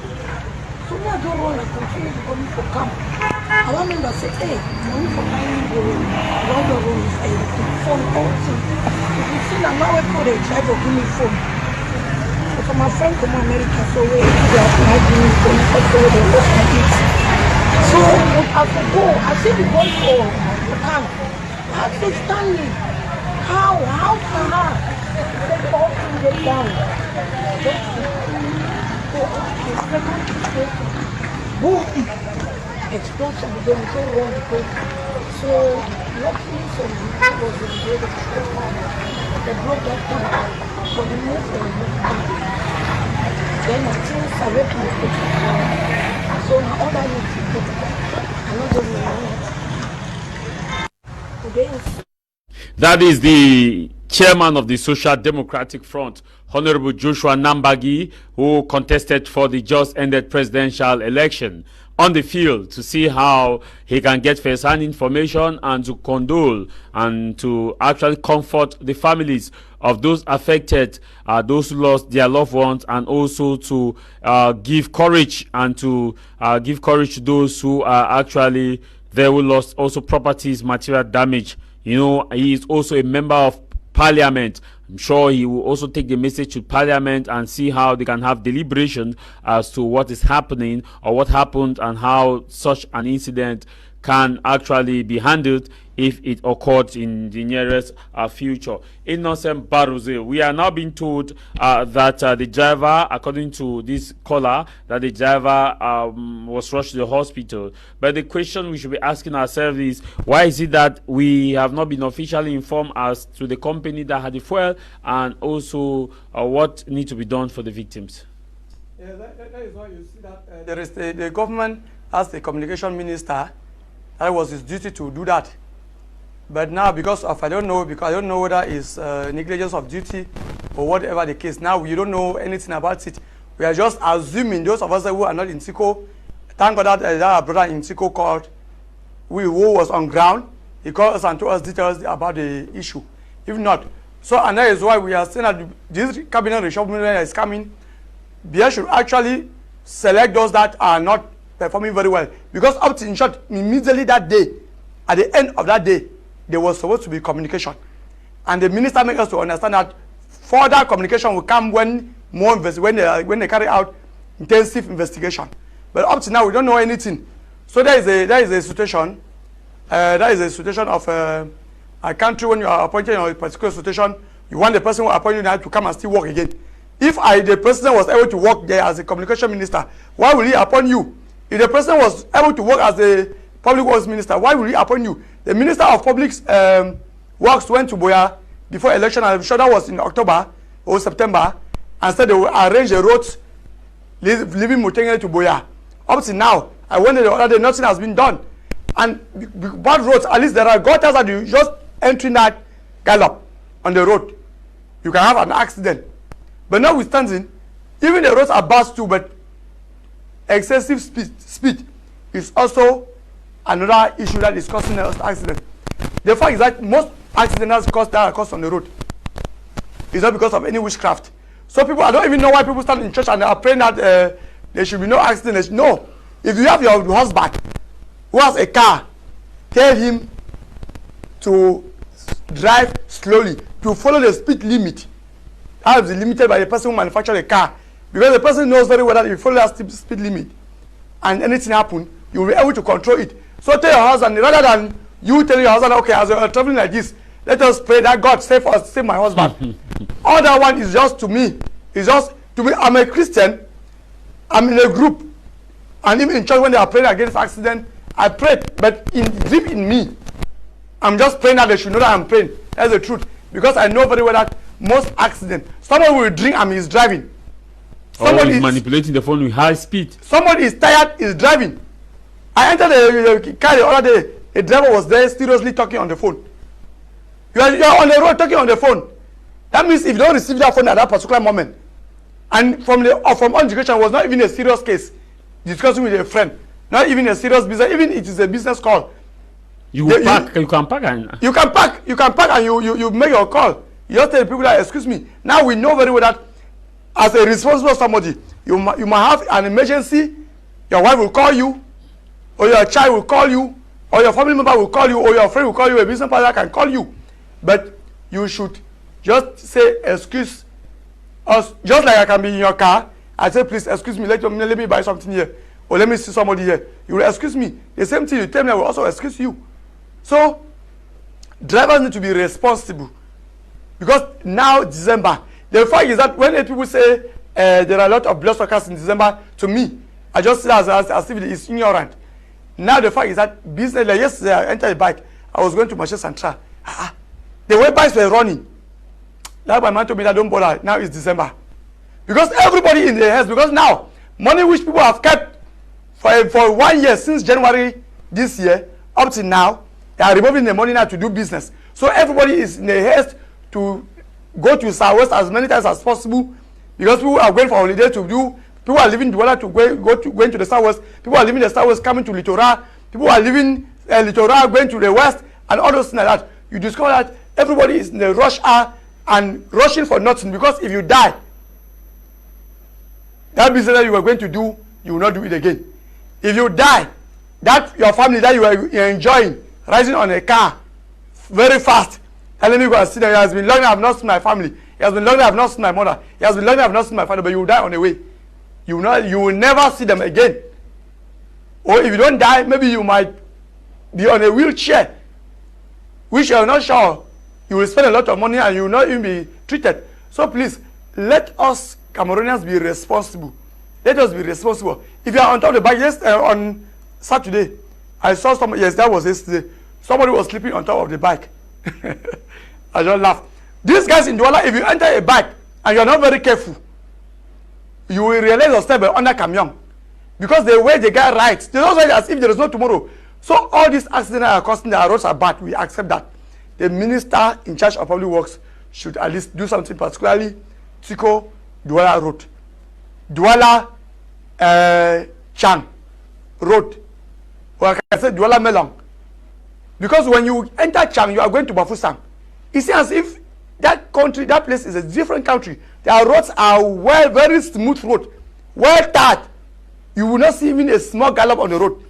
So now don't run and continue to come for camp. I want them to say, hey, money for buying the room. Run the room is a phone also. If you see that now we put a try to give me phone. So my friend from America, so we are having phone also the lost my kids. So I said, go. I said the boy for the camp. I said, Stanley, how can I? He said, all things get down. Boom! Explosion began to run because so luckily some people was in the other they broke that down for the most of the then I think Sarek was taken so my other youth that is the chairman of the Social Democratic Front, Honorable Joshua Nambagi, who contested for the just ended presidential election, on the field to see how he can get first-hand information and to condole and to actually comfort the families of those affected, those who lost their loved ones, and also to give courage and to give courage to those who are actually there who lost also properties, material damage. You know, he is also a member of Parliament. I'm sure he will also take the message to Parliament and see how they can have deliberation as to what is happening or what happened and how such an incident can actually be handled if it occurred in the nearest future. Innocent Baruze, we are now being told that the driver, according to this caller, that the driver was rushed to the hospital. But the question we should be asking ourselves is, why is it that we have not been officially informed as to the company that had the fuel, and also what needs to be done for the victims? Yeah, that is why you see that there is the government as the communication minister. That was his duty to do that. But now, because I don't know whether it's negligence of duty or whatever the case. Now we don't know anything about it. We are just assuming, those of us who are not in Siko, thank God that our brother in Siko called, who was on ground. He called us and told us details about the issue. If not, so and that is why we are saying that this cabinet reshuffle that is coming, BS should actually select those that are not performing very well, because up to in short, immediately that day, at the end of that day, there was supposed to be communication, and the minister made us to understand that further communication will come when when they carry out intensive investigation. But up to now, we don't know anything. So there is a situation. That is a situation of a country when you are appointed in a particular situation, you want the person who appointed you to come and still work again. If the president was able to work there as a communication minister, why will he appoint you? If the president was able to work as a public works minister, why will he appoint you? The minister of public works went to Boya before election, and I'm sure that was in October or September, and said they will arrange a road leaving Mutengere to Boya. Up to now, I went there the other day, nothing has been done. And bad roads, at least there are gutters that you just entering that gallop on the road. You can have an accident. But notwithstanding, even the roads are bad too, but excessive speed is also another issue that is causing us accident. The fact is that most accidents that are caused on the road is not because of any witchcraft. So people, I don't even know why people stand in church and are praying that there should be no accident. No. If you have your husband who has a car, tell him to drive slowly, to follow the speed limit. That is limited by the person who manufactured the car. Because the person knows very well that if you follow that speed limit and anything happen, you will be able to control it. So tell your husband, rather than you telling your husband, okay, as you're traveling like this, let us pray that God save us, save my husband. All that one is just to me. It's just to me. I'm a Christian. I'm in a group. And even in church when they are praying against accident, I prayed. But deep in me, I'm just praying that they should know that I'm praying. That's the truth. Because I know very well that most accidents, somebody will drink and he's driving. Somebody is manipulating the phone with high speed. Somebody is tired, is driving. I entered the car the other day. A driver was there seriously talking on the phone. You are on the road talking on the phone. That means if you don't receive that phone at that particular moment, and from education was not even a serious case, discussing with a friend, not even a serious business, even it is a business call. You can pack and you can pack and you make your call. You just tell people that, excuse me. Now we know very well that as a responsible somebody, you might have an emergency. Your wife will call you, or your child will call you, or your family member will call you, or your friend will call you. A business partner can call you, but you should just say excuse us. Just like I can be in your car, I say please excuse me. Let me buy something here, or let me see somebody here. You will excuse me. The same thing you tell me, I will also excuse you. So drivers need to be responsible, because now December. The fact is that when people say there are a lot of bloodsuckers in December, to me, I just see that as if it is ignorant. Now the fact is that business, like yesterday I entered a bike, I was going to Marché Central. The way bikes were running, that my man told me that don't bother, now it's December. Because everybody in the house, because now, money which people have kept for 1 year, since January this year, up to now, they are removing the money now to do business. So everybody is in a haste to go to Southwest as many times as possible, because people are going for holiday to do. People are leaving Douala to go into the Southwest. People are leaving the Southwest coming to Littoral. People are leaving Littoral going to the West, and all those things like that. You discover that everybody is in the rush hour and rushing for nothing, because if you die, that business that you were going to do, you will not do it again. If you die, that your family that you are enjoying, rising on a car very fast, telling me go and sit there, it has been long I have not seen my family, it has been long I have not seen my mother, it has been long I have not seen my father, but you will die on the way. You will never see them again. Or if you don't die, maybe you might be on a wheelchair, which you are not sure. You will spend a lot of money and you will not even be treated. So please, let us Cameroonians be responsible. Let us be responsible. If you are on top of the bike, yes, on Saturday, I saw somebody, yes, that was yesterday, somebody was sleeping on top of the bike. I just laughed. These guys in Douala, if you enter a bike and you are not very careful, you will realize yourself under camion, because the way the guy rides, they don't ride as if there is no tomorrow. So all these accidents are causing, our roads are bad. We accept that. The minister in charge of public works should at least do something, particularly Tiko Douala Road, Douala Chan Road, or like I said, Douala Melong. Because when you enter Chang, you are going to Bafusang. It's as if that country, that place is a different country. Their roads are very smooth road, well tarred. You will not see even a small gallop on the road.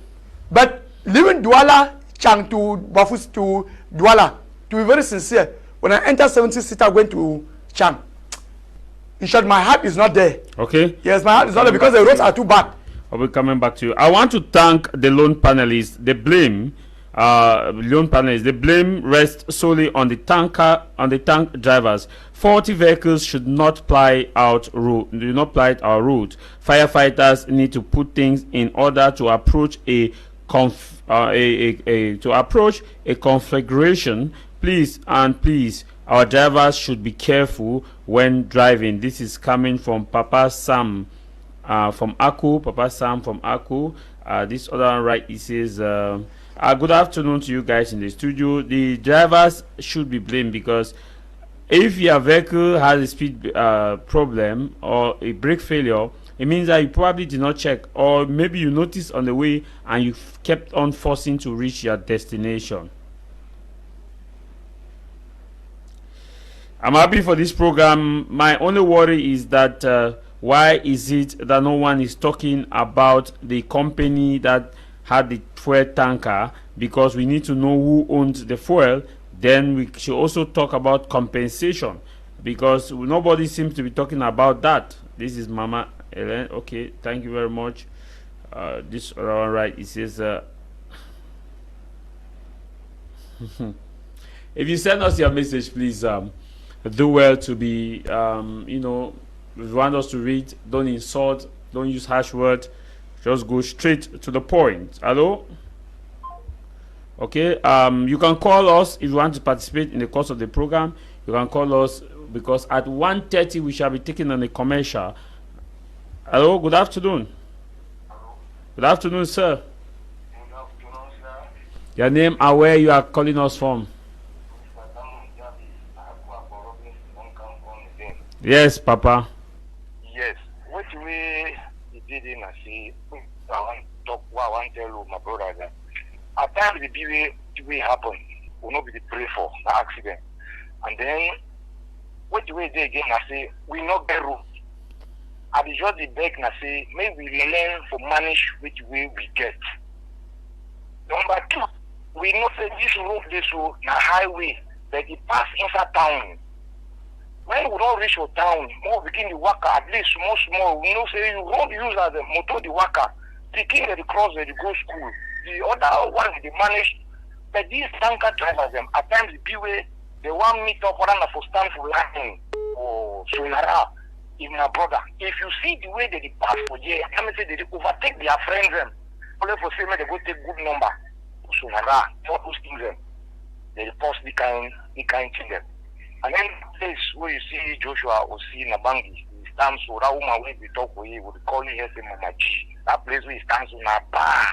But leaving Douala Chang to Bafus to Douala, to be very sincere, when I enter 70-seater going to Chang, in short, my heart is not there. Okay. Yes, my heart is not there because the roads are too bad. I'll be coming back to you. I want to thank the loan panelists. The blame rests solely on the tank drivers. 40 vehicles should not ply out route. Our route. Firefighters need to put things in order to approach a configuration. Please, our drivers should be careful when driving. This is coming from Papa Sam from Aku. Papa Sam from Aku. This other one right, he says, good afternoon to you guys in the studio. The drivers should be blamed, because if your vehicle has a speed problem or a brake failure, it means that you probably did not check, or maybe you noticed on the way and you kept on forcing to reach your destination. I'm happy for this program. My only worry is that why is it that no one is talking about the company that had the fuel tanker? Because we need to know who owns the fuel. Then we should also talk about compensation, because nobody seems to be talking about that. This is Mama Ellen. Okay, thank you very much. This all right. It says if you send us your message, please do well to be you know, if you want us to read, don't insult, don't use harsh words, just go straight to the point. Hello? Okay, you can call us if you want to participate in the course of the program. You can call us, because at 1:30 we shall be taking on a commercial. Hello, good afternoon. Good afternoon, sir. Good afternoon, sir. Your name and where you are calling us from? Yes, Papa. Yes. What way you did in I see, I want to talk, what I want to tell you, my brother, that at times the way happen will not be the pray for the accident. And then what way they again I say, we not get road. I be just the beg and I say, maybe we learn to manage which way we get. Number two, we know say this road, this road, na highway, but it pass inside town. When we don't reach your town, more begin the worker, at least small, we know say you don't use as a motor the worker. The king at the cross where you go school. The other one they manage, but these tanker drivers them at times the way they want meet up rather for stand for line or Sonara. In my brother, if you see the way they pass for here, I mean say they overtake their friends them. Only for say they go take good number. Sonara, all those things them. They post the kind thing them. And then place where you see Joshua or see Nabangi, he stands so that woman when we talk with him, we call him here say Mama G. That place where he stands on a bar,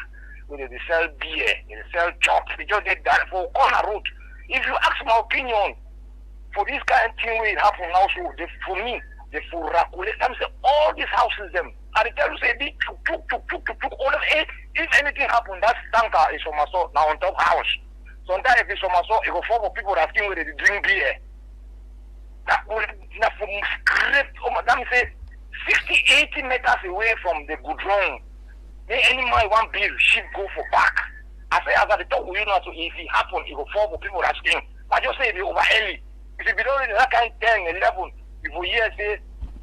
where they sell beer, they sell chops, they just did that for corner road. If you ask my opinion, for this kind of thing where it happen now, so for me, they for raculate them say all these houses them. And they tell you say they took all of it. If anything happen, that tanker is from us now on top house. Sometimes if it's from us, it go for people that think where they drink beer. That will not from scrape. Oh, madam say 60-80 meters away from the Goudron. Any man one bill, she go for back. I say as I talk with you now, so if it happen, it will fall for people that think. I just say it be over early. If it be done in that kind 10, 11, if we hear say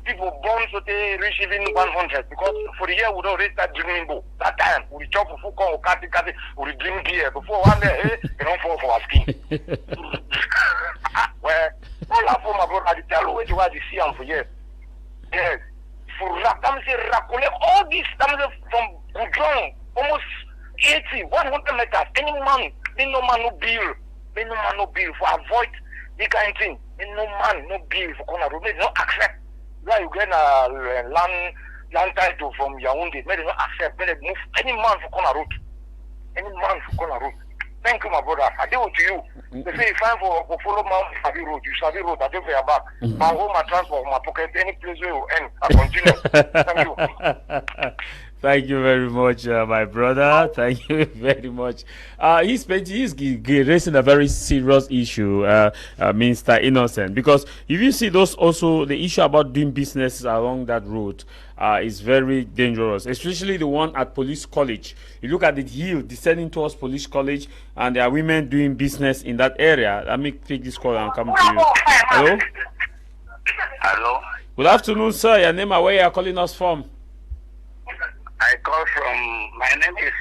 people born so they reach even 100, because for the year we don't reach that drinking bowl. That time we chop for food or kati, we drink beer. Before one day, they don't fall for our skin. Well, all of my brother, I tell you what you see on for years. Yes. For Rakole, all these from Goudron, almost 80, 100 meters. Any man, no man, no bill. No man, no bill for avoid the kind of thing. No man, no bill for corner road. No accept. Where you get a land title from Yaoundé, they don't accept. They move any man for corner road. Any man for corner road. Thank you, my brother. I deal with you. They say it's time for follow Mount Sabi Road. You Sabi Road, I do for your back. My home, my transport, my pocket, any place where you end. I continue. Thank you. Thank you very much, my brother. Thank you very much. He's raising a very serious issue, Mr. Innocent, because if you see those also, the issue about doing business along that road is very dangerous, especially the one at Police College. You look at the hill descending towards Police College, and there are women doing business in that area. Let me take this call and come to you. Hello? Hello? Good afternoon, sir. Your name and where you are calling us from? I call from, my name is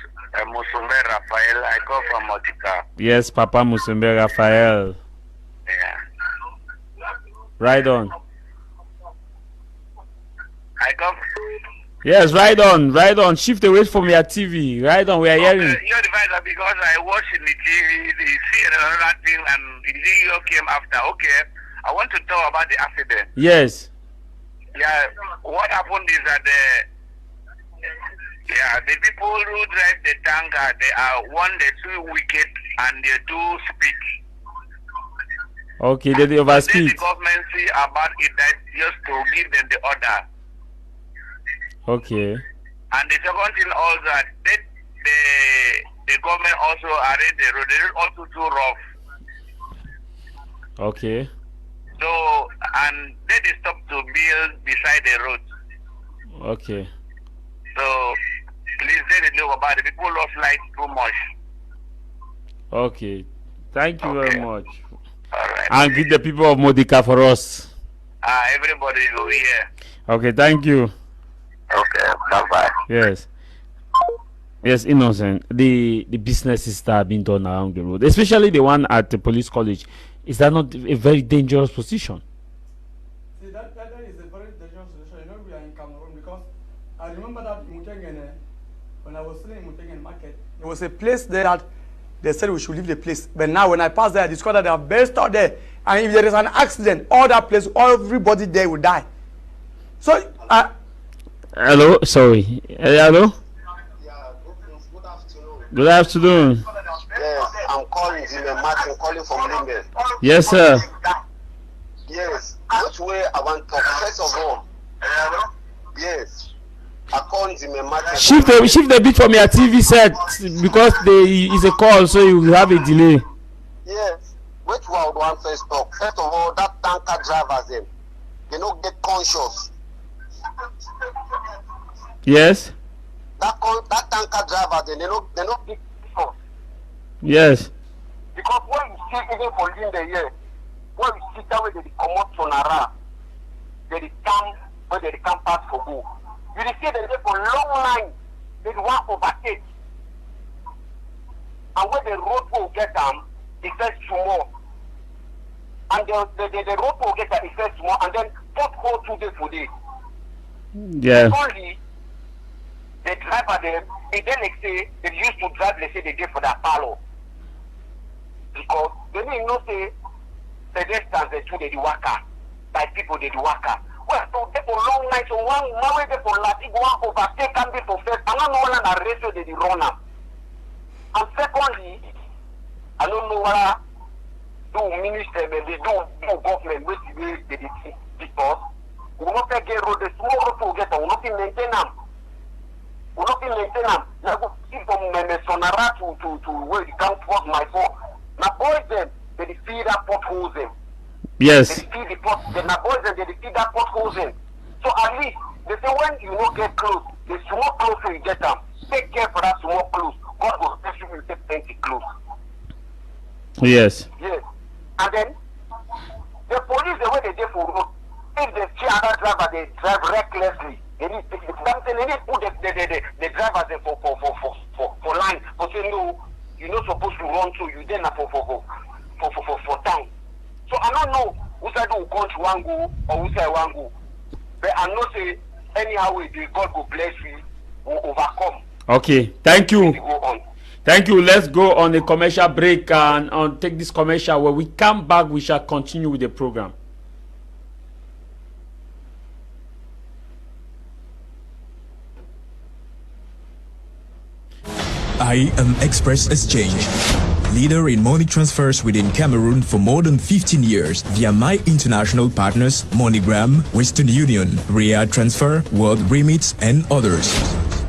Musumbe Raphael. I call from Motika. Yes, Papa Musumbe Raphael. Yeah. Right on. I come. Yes, right on. Shift away from your TV. Right on, we are hearing. You're the father because I watched in the TV, they see another thing, and the video came after. Okay, I want to talk about the accident. Yes. Yeah, what happened is that the people who drive the tanker, they are one, they're too wicked, and they do speed. Okay, they overspeed. The government see about it that just to give them the order. Okay. And the second thing also that the government also arranged the road. The road also too rough. Okay. So and then they stop to build beside the road. Okay. So please let them know about it. People lost light too much. Okay. Thank you very much. All right. And greet the people of Modica for us. Everybody will hear. Okay, thank you. Okay, bye-bye. Yes. Yes, Innocent. The businesses that are being done around the road, especially the one at the police college, is that not a very dangerous position? See, that is a very dangerous position. You know, we are in Cameroon because I remember that in Mutengene, when I was selling in Mutengene market, there was a place there that they said we should leave the place. But now when I passed there, I discovered that they have buried out there. And if there is an accident, all that place, everybody there will die. So, hello, sorry. Hello? Yeah, good afternoon. Good afternoon. Yes, I'm calling Zime Martin, calling from Limbe. Yes, sir. Yes, which way I want to talk? First of all, yes, I call Zime Martin. Shift a bit from your TV set because there is a call, so you will have a delay. Yes, which one I would want first talk? First of all, that tanker drivers, they don't get conscious. Yes. That tanker driver, they don't get conscious. Yes. Because when you see even for Limbe here, when you see that way they come out Sonara, they come pass for go. You see them there for long line, they want overtake. And when the road will get them, it says tomorrow. And the road will get them, it says tomorrow, and then pothole 2 days for day. Yeah. Only the driver them, they then say they used to drive, let's say they did for that palo. Because they didn't know say pedestrians they do the worker, by people they do worker. Well, so they for long night, so one way they for Latin one overtake and be for first, and I know one and ratio they run up. And secondly, I don't know what do minister, they do government which they because we not get road, the small road to get, we not maintain them. We not maintain them. Now go see from Sonara to where the camp was my fault. Now boys them, they feed that potholes them. Yes. They feed the pot. Then now boys them, they feed that potholes them. So at least they say when you not get close, the small close you get them. Take care for that small close. God will bless you with take plenty close. Yes. Yes. And then the police the way they do for road. If they see another driver, they drive recklessly. They need something. They need put the drivers there for line. For saying no, you're not supposed to run through. You then for town. So I don't know who said who go to one go or who said one go. But I know say anyhow we do, God will bless you. Will overcome. Okay. Thank you. Go on. Thank you. Let's go on a commercial break and take this commercial. When we come back, we shall continue with the program. I am Express Exchange, leader in money transfers within Cameroon for more than 15 years via my international partners MoneyGram, Western Union, Riyadh Transfer, World Remits, and others.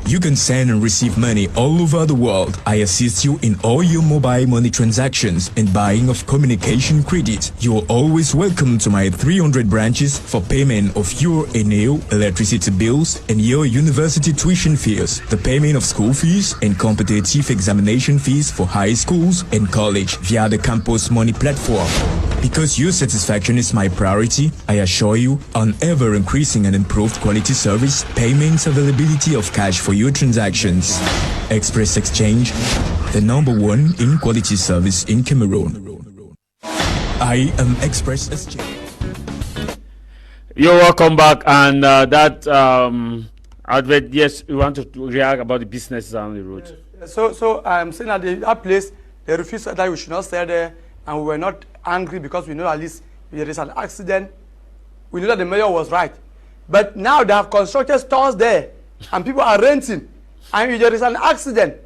You can send and receive money all over the world. I assist you in all your mobile money transactions and buying of communication credit. You are always welcome to my 300 branches for payment of your ENEO, electricity bills, and your university tuition fees, the payment of school fees, and competitive examination fees for high schools and college via the Campus Money platform. Because your satisfaction is my priority, I assure you on ever-increasing and improved quality service, payments, availability of cash for your transactions. Express Exchange, the #1 in quality service in Cameroon. I am Express Exchange. You're welcome back. And that advert, yes, we want to react about the businesses on the road. Yes. So I'm saying that that place, they refused that we should not stay there, and we were not angry because we know at least if there is an accident, we know that the mayor was right. But now they have constructed stores there, and people are renting, and if there is an accident,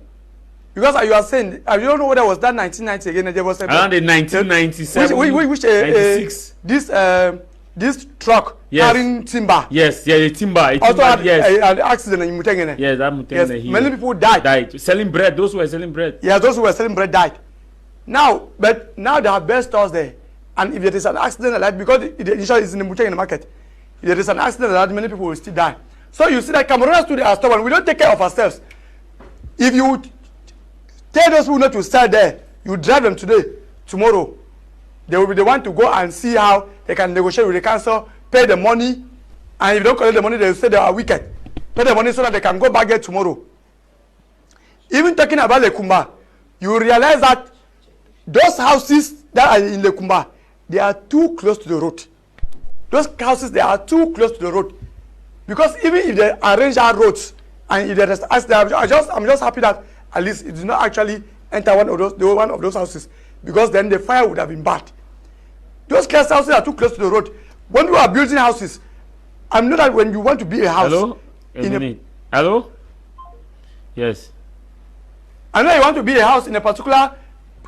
because you are saying, I don't know whether it was that 1990 again, there was a around the 1997, which 96. this this truck carrying timber. Yes, yeah, the timber. Also had an accident in Mutengene. Yes, that Mutengene. Yes, many people died. Selling bread. Those who were selling bread. Yeah, those who were selling bread died. Now, but now there are best stores there. And if there is an accident like because the insurance is in the Mutengene market, if there is an accident like that, many people will still die. So you see that Cameroonians today are stubborn. We don't take care of ourselves. If you tell those people not to sell there, you drive them today, tomorrow, they will be the one to go and see how they can negotiate with the council, pay the money, and if you don't collect the money, they will say they are wicked. Pay the money so that they can go back there tomorrow. Even talking about Likomba, you realize that those houses that are in Likomba, they are too close to the road. Those houses, they are too close to the road. Because even if they arrange our roads, and if there is accident, I'm just happy that at least it did not actually enter one of those houses, because then the fire would have been bad. Those houses are too close to the road. When you are building houses, I know that when you want to build a house. Hello? Hello? Yes. I know you want to build a house in a particular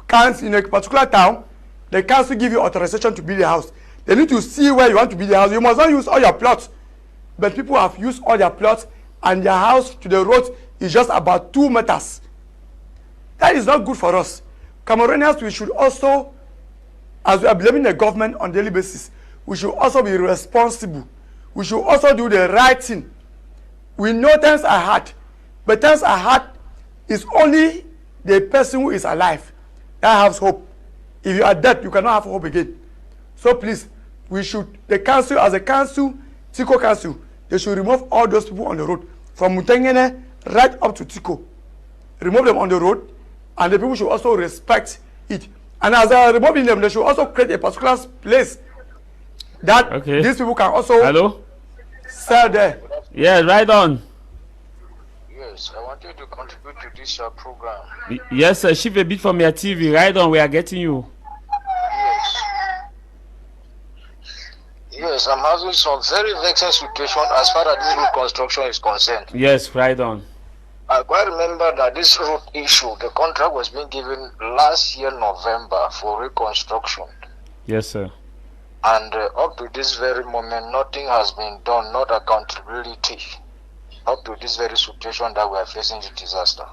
council, in a particular town, the council give you authorization to build a house. They need to see where you want to build a house. You must not use all your plots. But people have used all their plots, and their house to the road is just about 2 meters. That is not good for us. Cameroonians, we should also, as we are blaming the government on a daily basis, we should also be responsible. We should also do the right thing. We know times are hard, but times are hard is only the person who is alive that has hope. If you are dead, you cannot have hope again. So please, we should, the council, as a council, Tiko Council, they should remove all those people on the road from Mutengene right up to Tiko. Remove them on the road, and the people should also respect it. And as they are removing them, they should also create a particular place that these people can also sell there. Yeah, right on. Yes, I want you to contribute to this program. Yes, sir. Shift a bit from your TV. Right on, we are getting you. Yes, I'm having some very vexing situation as far as this road construction is concerned. Yes, right on. I quite remember that this road issue, the contract was being given last year November for reconstruction. Yes, sir. And up to this very moment, nothing has been done, not accountability. Up to this very situation that we are facing the disaster.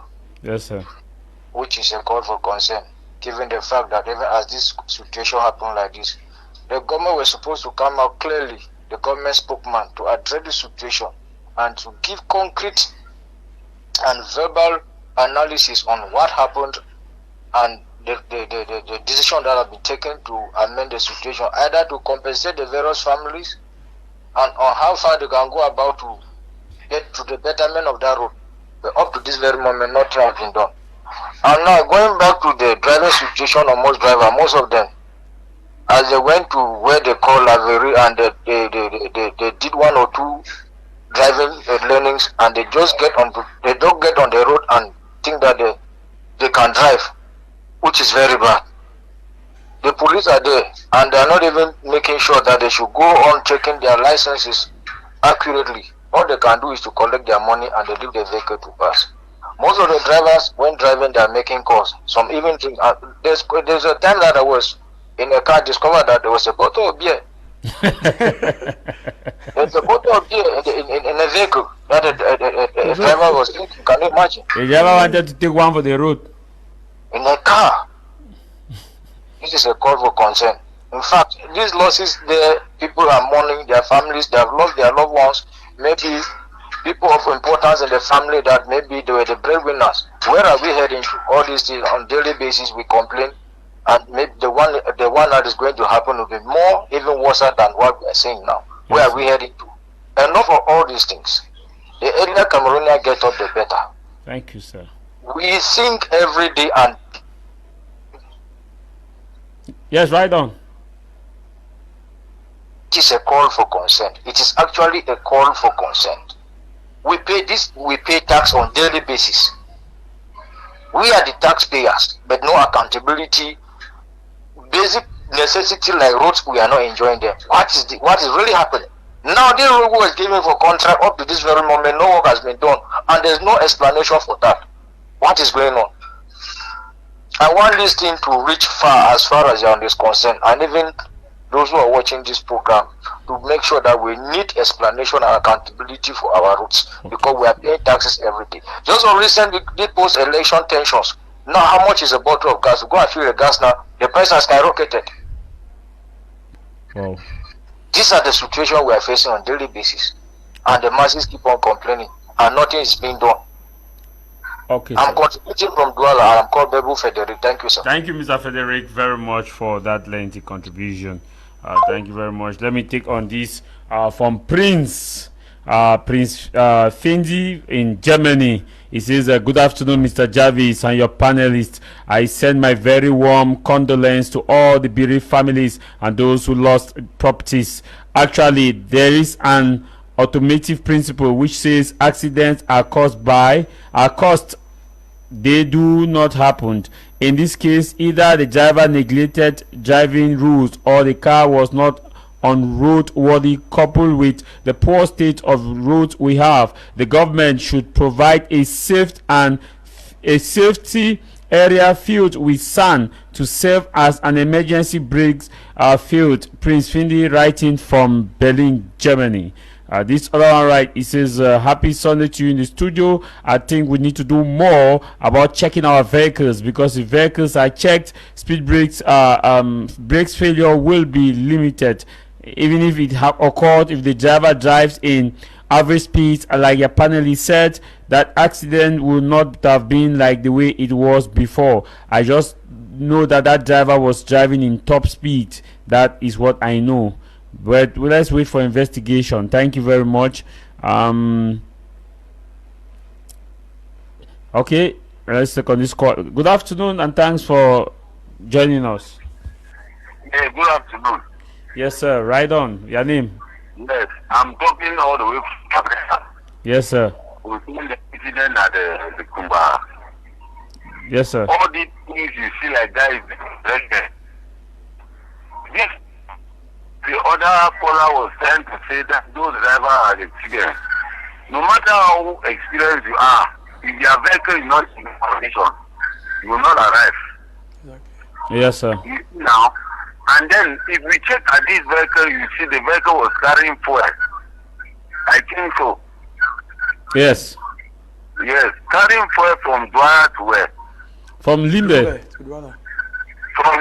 Yes, sir. Which is a call for concern, given the fact that even as this situation happened like this, the government was supposed to come out clearly, the government spokesman, to address the situation and to give concrete and verbal analysis on what happened and the decision that have been taken to amend the situation, either to compensate the various families and on how far they can go about to get to the betterment of that road. But up to this very moment, nothing has been done. And now going back to the driving situation of most of them, as they went to where they call Lavery and they did 1 or 2 driving learnings, and they don't get on the road and think that they can drive, which is very bad. The police are there and they are not even making sure that they should go on checking their licenses accurately. All they can do is to collect their money and they leave the vehicle to pass. Most of the drivers, when driving, they are making calls. Some even drink. There's a time that I was in a car, discovered that there was a bottle of beer. There's a bottle of beer in a vehicle that a driver was drinking. Can you imagine? The driver wanted to take one for the road. In a car. This is a call for concern. In fact, these losses there, people are mourning their families, they have lost their loved ones, maybe people of importance in the family that maybe they were the breadwinners. Where are we heading to? All these things on daily basis we complain, and maybe the one that is going to happen will be more, even worse than what we are saying now. Yes. Where are we heading to? Enough of all these things. The earlier Cameroonians get up, the better. Thank you, sir. We think every day and yes, right on. It is a call for concern. It is actually a call for concern. We pay tax on daily basis. We are the taxpayers, but no accountability. Basic necessity like roads, we are not enjoying them. What is really happening? Now this road was given for contract up to this very moment, no work has been done, and there's no explanation for that. What is going on? I want this thing to reach far as your is concerned, and even those who are watching this program, to make sure that we need explanation and accountability for our routes, because we are paying taxes every day. Just on recent the post-election tensions. Now, how much is a bottle of gas? We go and fill the gas now. The price has skyrocketed. Wow. These are the situations we are facing on a daily basis, and the masses keep on complaining, and nothing is being done. Okay, I'm contributing from Douala, and I'm called Bebu Frederick. Thank you, sir. Thank you, Mr. Frederick, very much for that lengthy contribution. Thank you very much. Let me take on this from Prince Fendi in Germany. He says, good afternoon, Mr. Javis and your panelists. I send my very warm condolence to all the bereaved families and those who lost properties. Actually, there is an automotive principle which says accidents are caused, they do not happen. In this case, either the driver neglected driving rules or the car was not on roadworthy. Coupled with the poor state of roads we have, the government should provide a safety area filled with sand to serve as an emergency brakes field. Prince Findi writing from Berlin, Germany. This other one, right, it says, happy Sunday to you in the studio. I think we need to do more about checking our vehicles, because if vehicles are checked, speed brakes brakes failure will be limited, even if it occurred if the driver drives in average speeds. Like your panelist said, that accident will not have been like the way it was before. I just know that that driver was driving in top speed. That is what I know. But let's wait for investigation. Thank you very much. Okay, let's take on this call. Good afternoon and thanks for joining us. Hey, good afternoon. Yes, sir. Right on. Your name? Yes, I'm talking all the way from Africa. Yes, sir. We've seen the incident at the Likomba. Yes, sir. All these things you see like that is the This, the other caller was trying to say that those drivers are experienced. No matter how experienced you are, if your vehicle is not in condition, you will not arrive. Yes, sir. Now, and then if we check at this vehicle, you see the vehicle was carrying fuel. I think so. Yes. Yes, carrying fuel from Douala to where? From Limbe. From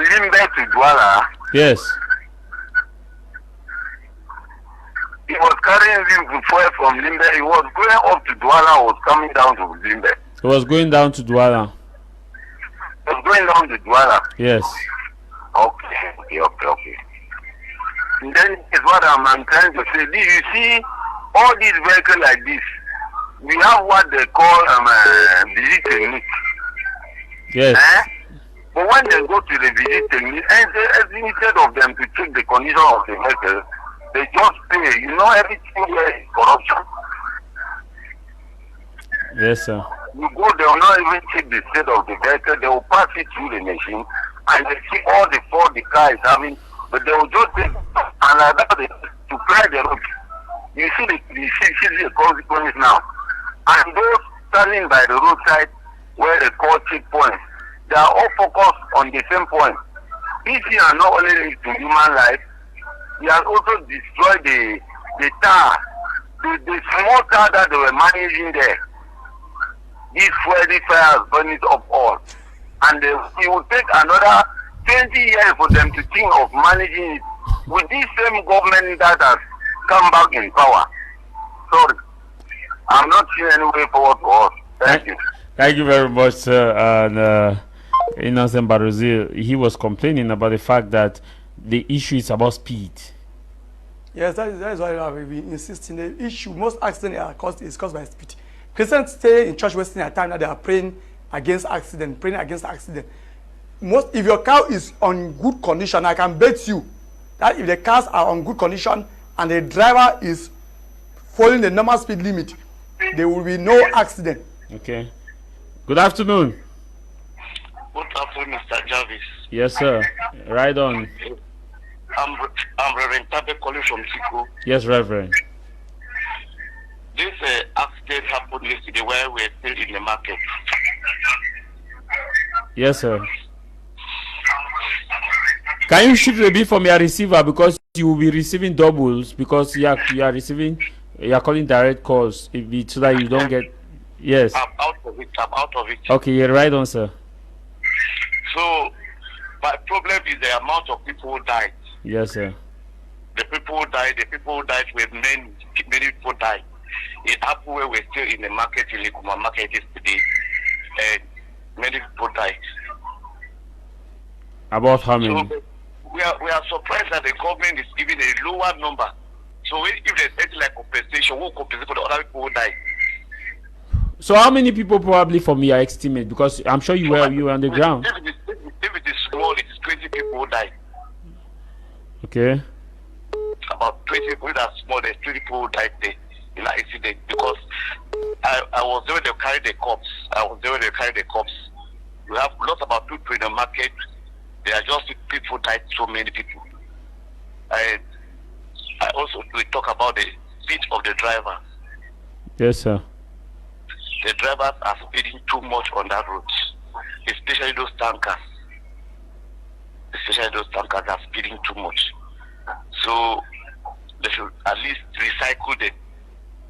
Limbe to Douala. Yes. He was carrying fuel from Limbe. He was going up to Douala, was coming down to Limbe. He was going down to Douala. He was going down to Douala. Yes. Okay. And then is what I'm trying to say. You see, all these vehicles like this, we have what they call visit technique. Yes. But when they go to the visit technique, and instead of them to check the condition of the vehicle, they just pay. You know, everything here is corruption. Yes, sir. You go, they will not even check the state of the vehicle. They will pass it through the machine, and they see all the fault the car is having, but they will just take and allow them to clear the road. You see the consequences now. And those standing by the roadside where they call checkpoints, they are all focused on the same point. These things are not only linked to human life, they have also destroyed the tar, the small tar that they were managing there. These fiery fires burn it up all. And it will take another 20 years for them to think of managing it with this same government that has come back in power. Sorry. I'm not seeing any way forward for us. Thank you. Thank you very much, sir. And Innocent Barozil, he was complaining about the fact that the issue is about speed. Yes, that is why we insist in the issue. Most accidents is caused by speed. Christians stay in church wasting their time that they are praying against accident, if your car is on good condition, I can bet you that if the cars are on good condition and the driver is following the normal speed limit, there will be no accident. Okay. Good afternoon. Good afternoon, Mr. Javis. Yes, sir. Right on. I'm Reverend Tabe calling from Chico. Yes, Reverend. This accident happened yesterday where we're still in the market. Yes, sir. Can you shift a bit from your receiver because you will be receiving doubles because you are calling direct calls so that you don't get. Yes. I'm out of it. Okay, you're right on, sir. So my problem is the amount of people who died. Yes, sir. The people who died with many people died. In Apple, where we're still in the market, in Likomba market yesterday, and many people died. About how many? So we are surprised that the government is giving a lower number. So if there's anything like compensation, we'll compensate for the other people who died. So how many people probably from your estimate? Because I'm sure you were on the ground. If it is small, it is 20 people who died. Okay. About 20 people that are small, there's 20 people who died there in an accident because I was there when they carried the cops. We have lots about people in the market. There are just people died, so many people. And I also we talk about the speed of the driver. Yes, sir. The drivers are speeding too much on that road, especially those tankers. Are speeding too much. So they should at least recycle them.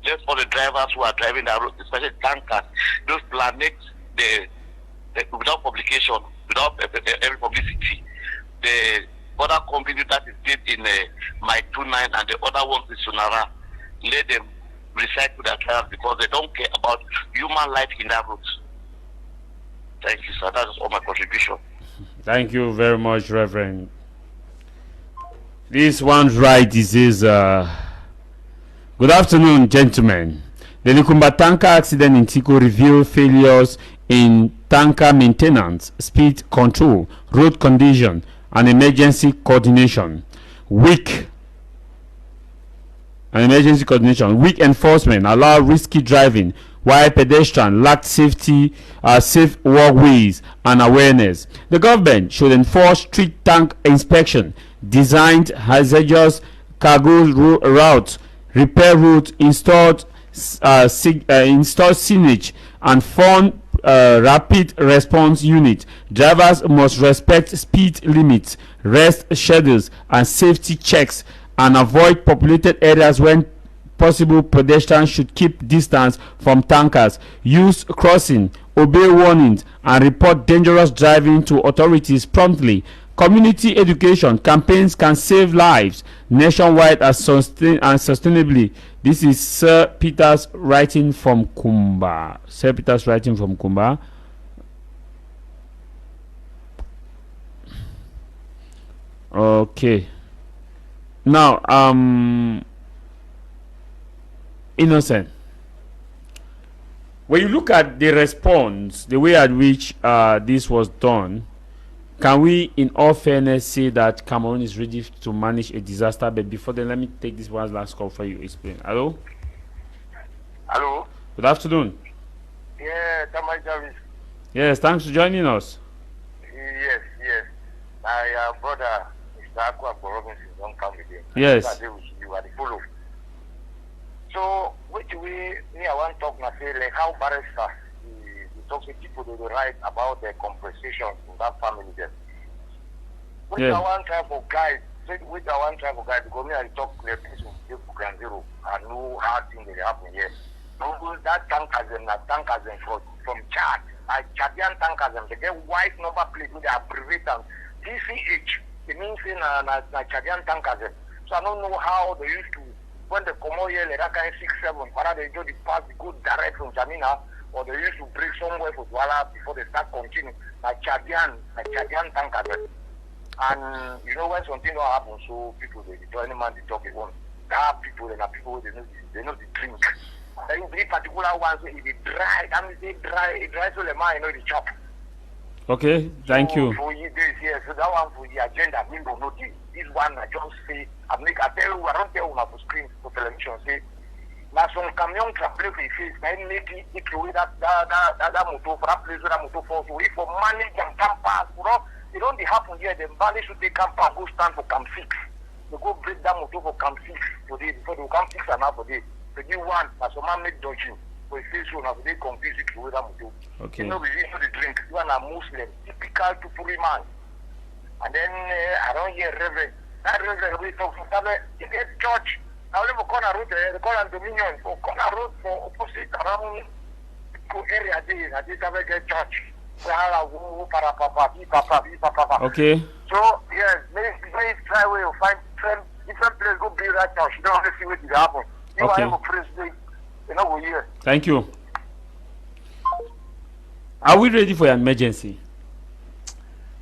Let all the drivers who are driving that road, especially tankers, those planets, without publication, without every publicity, the other company that is based in My 29 and the other ones in Sunara, let them recycle their drivers because they don't care about human life in that road. Thank you, sir. That's all my contribution. Thank you very much, Reverend. This one's right. This is good afternoon, gentlemen. The Likomba tanker accident in Tico revealed failures in tanker maintenance, speed control, road condition, and emergency coordination. Weak enforcement allow risky driving, while pedestrians lacked safe walkways and awareness. The government should enforce strict tank inspection, designed hazardous cargo routes, repair routes, installed signage, and fund rapid response unit. Drivers must respect speed limits, rest schedules, and safety checks, and avoid populated areas when possible. Pedestrians should keep distance from tankers, use crossing, obey warnings, and report dangerous driving to authorities promptly. Community education campaigns can save lives nationwide and sustainably. This is Sir Peter's writing from Kumba. Okay. Now, Innocent. When you look at the response, the way at which this was done, can we, in all fairness, say that Cameroon is ready to manage a disaster? But before then, let me take this one last call for you. Explain. Hello? Hello? Good afternoon. Yeah, Tah Javis. Yes, thanks for joining us. Yes. My brother, Mr. Aqua Robinson, don't come with him. Yes. You are the follow. So, I want to talk now, say, like how barrister, he talks to people that write about the compensation in that family then. Which I want to try for guys, because me I talk to the people for Grand Zero, and know hard things that happen here. So that tankers from Chad, Chadian tankers, they get white number plate with the abbreviate and TCH. It means in Chadian tankers. So I don't know how they used to, when they come out here, like that kind of 6-7, whether they do the pass, they go direct from Jamina, or they used to break somewhere for Douala before they start continuing. Like Chadian tankers. And you know when something don't happen, so people they tell any man they talk it one. There are people they know the drink. Then three particular ones if they dry, that means they dry so the man the chop. Okay, thank you. For you this here, so that one for the agenda, me don't know this one I just say I tell you I don't tell you on the screen for television say now some camion travel for face then make it away that motor for that place where that motor falls. So if for manage and camp pass, it don't happen here. The manage to take camp and go stand for camp 6. They go break that motor for camp 6 today before they camp 6 and half for day. They give one as a man make dodging for a face one after they confuse it with that motor. Okay. You know, we used to drink. You are a Muslim, typical to Puri man. And then I don't hear Reverend. That road we talk from church. I live on corner road there, the corner Dominion, for corner road for opposite around to area there. I did have a church. Okay. So yes, maybe try way to find different place go build that church. You don't want to see what will happen. You Okay. have a president, you know, we're here. Thank you. Are we ready for an emergency?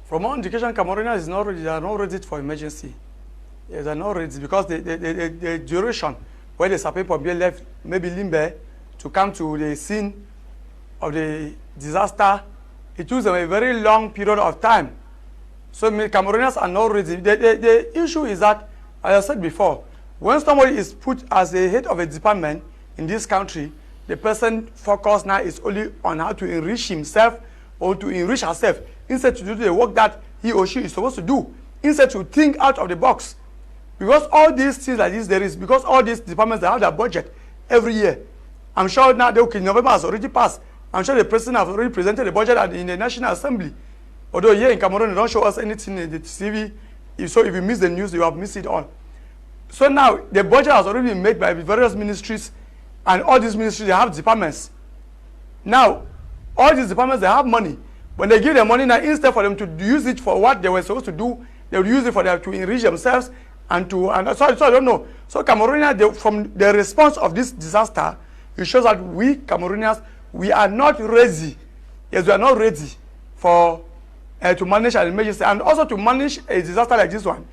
From our indication, Cameroonians is not ready. They are not ready for emergency. Yes, they are not ready because the duration where the Sapin Pompier left, maybe Limbe, to come to the scene of the disaster, it took them a very long period of time. So Cameroonians are not ready. The issue is that, as I said before, when somebody is put as the head of a department in this country, the person focus now is only on how to enrich himself or to enrich herself, instead to do the work that he or she is supposed to do, instead to think out of the box. Because all these things like this, there is, because all these departments, they have their budget every year. I'm sure now, November has already passed. I'm sure the president has already presented the budget in the National Assembly. Although here in Cameroon, they don't show us anything in the TV. So if you miss the news, you have missed it all. So now, the budget has already been made by various ministries, and all these ministries, they have departments. Now, all these departments, they have money. When they give them money now, instead for them to use it for what they were supposed to do, they will use it for them to enrich themselves so I don't know. So Cameroonians, from the response of this disaster, it shows that we Cameroonians, we are not ready. Yes, we are not ready for to manage an emergency and also to manage a disaster like this one.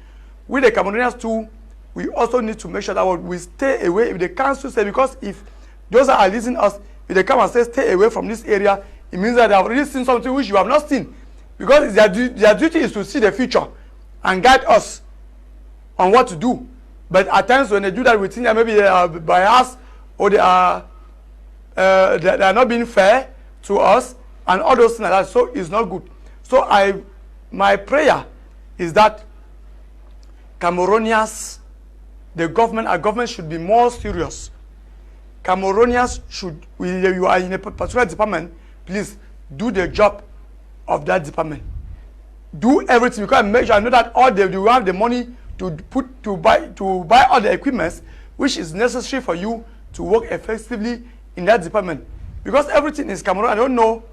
We the Cameroonians too, we also need to make sure that we stay away. If the council say, because if those that are listening us, if they come and say stay away from this area, it means that they have already seen something which you have not seen. Because their duty is to see the future and guide us on what to do. But at times when they do that, we think that maybe they are biased or they are not being fair to us and all those things like that. So it's not good. So my prayer is that Cameroonians, our government should be more serious. Cameroonians should, you are in a particular department, please do the job of that department. Do everything, because make sure I know that all you have the money to buy all the equipment which is necessary for you to work effectively in that department. Because everything is Cameroon. I don't know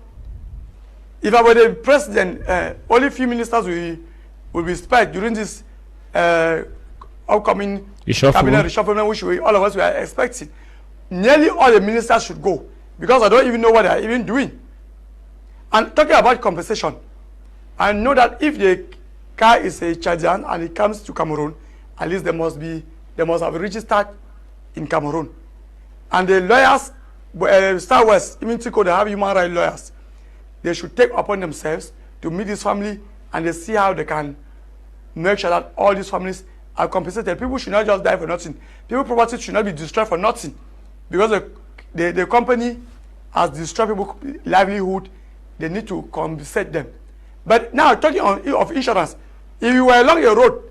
if I were the president, only few ministers will be spared during this upcoming cabinet reshufflement, which all of us were expecting. Nearly all the ministers should go, because I don't even know what they are even doing. And talking about compensation, I know that if the car is a Chadian and it comes to Cameroon, at least they must have registered in Cameroon. And the lawyers, Star West, even Tico, they have human rights lawyers. They should take upon themselves to meet this family and they see how they can make sure that all these families are compensated. People should not just die for nothing. People's property should not be destroyed for nothing. Because the company has destroyed people's livelihood, they need to compensate them. But now, talking of insurance, if you were along a road,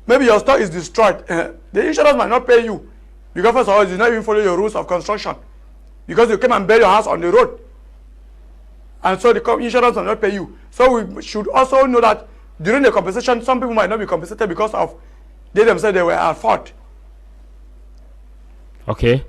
maybe your store is destroyed, the insurance might not pay you. Because first of all, you did not even follow your rules of construction. Because you came and built your house on the road. And so the insurance will not pay you. So we should also know that during the compensation, some people might not be compensated because of they themselves they were at fault. Okay.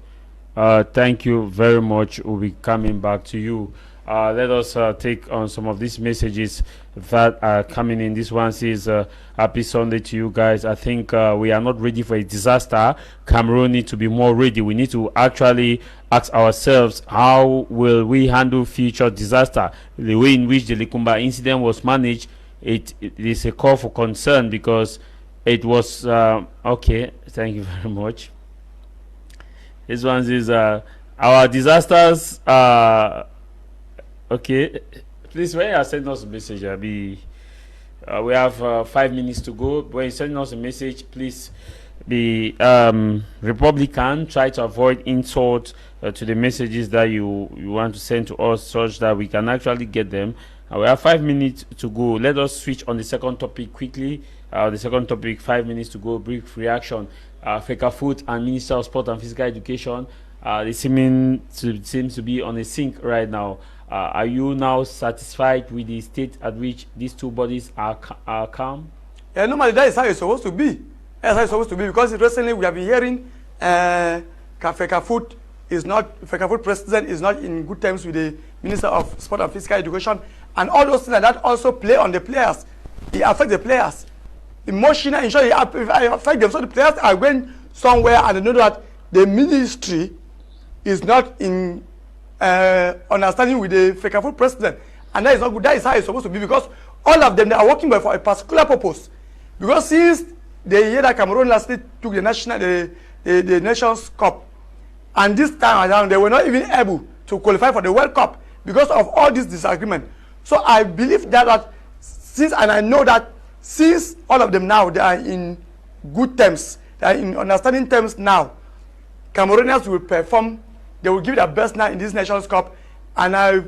Thank you very much. We'll be coming back to you. Let us take on some of these messages that are coming in. This one says, happy Sunday to you guys. I think we are not ready for a disaster. Cameroon need to be more ready. We need to actually ask ourselves, how will we handle future disaster? The way in which the Likomba incident was managed, it is a call for concern, because it was okay. Thank you very much. This one says, our disasters okay, please, when you are sending us a message, we have 5 minutes to go. When you send us a message, please be Republican. Try to avoid insult to the messages that you want to send to us, such that we can actually get them. We have 5 minutes to go. Let us switch on the second topic quickly. The second topic, 5 minutes to go. Brief reaction. FECAFOOT and Minister of Sport and Physical Education, they seems to be on a sync right now. Are you now satisfied with the state at which these two bodies are calm? Normally that is how it's supposed to be. That's how it's supposed to be, because recently we have been hearing FECAFOOT president is not in good terms with the Minister of Sport and Physical Education, and all those things like that also play on the players. It affects the players. Emotional, in short, it affects them. So the players are going somewhere and they know that the ministry is not in understanding with the FECAFOOT president, and that is not good. That is how it's supposed to be, because all of them, they are working for a particular purpose. Because since the year that Cameroon lastly took the the Nations Cup, and this time around they were not even able to qualify for the World Cup because of all this disagreement. So I believe that since, and I know that since all of them now, they are in good terms, they are in understanding terms now, Cameroonians will perform, they will give their best now in this Nations Cup, and I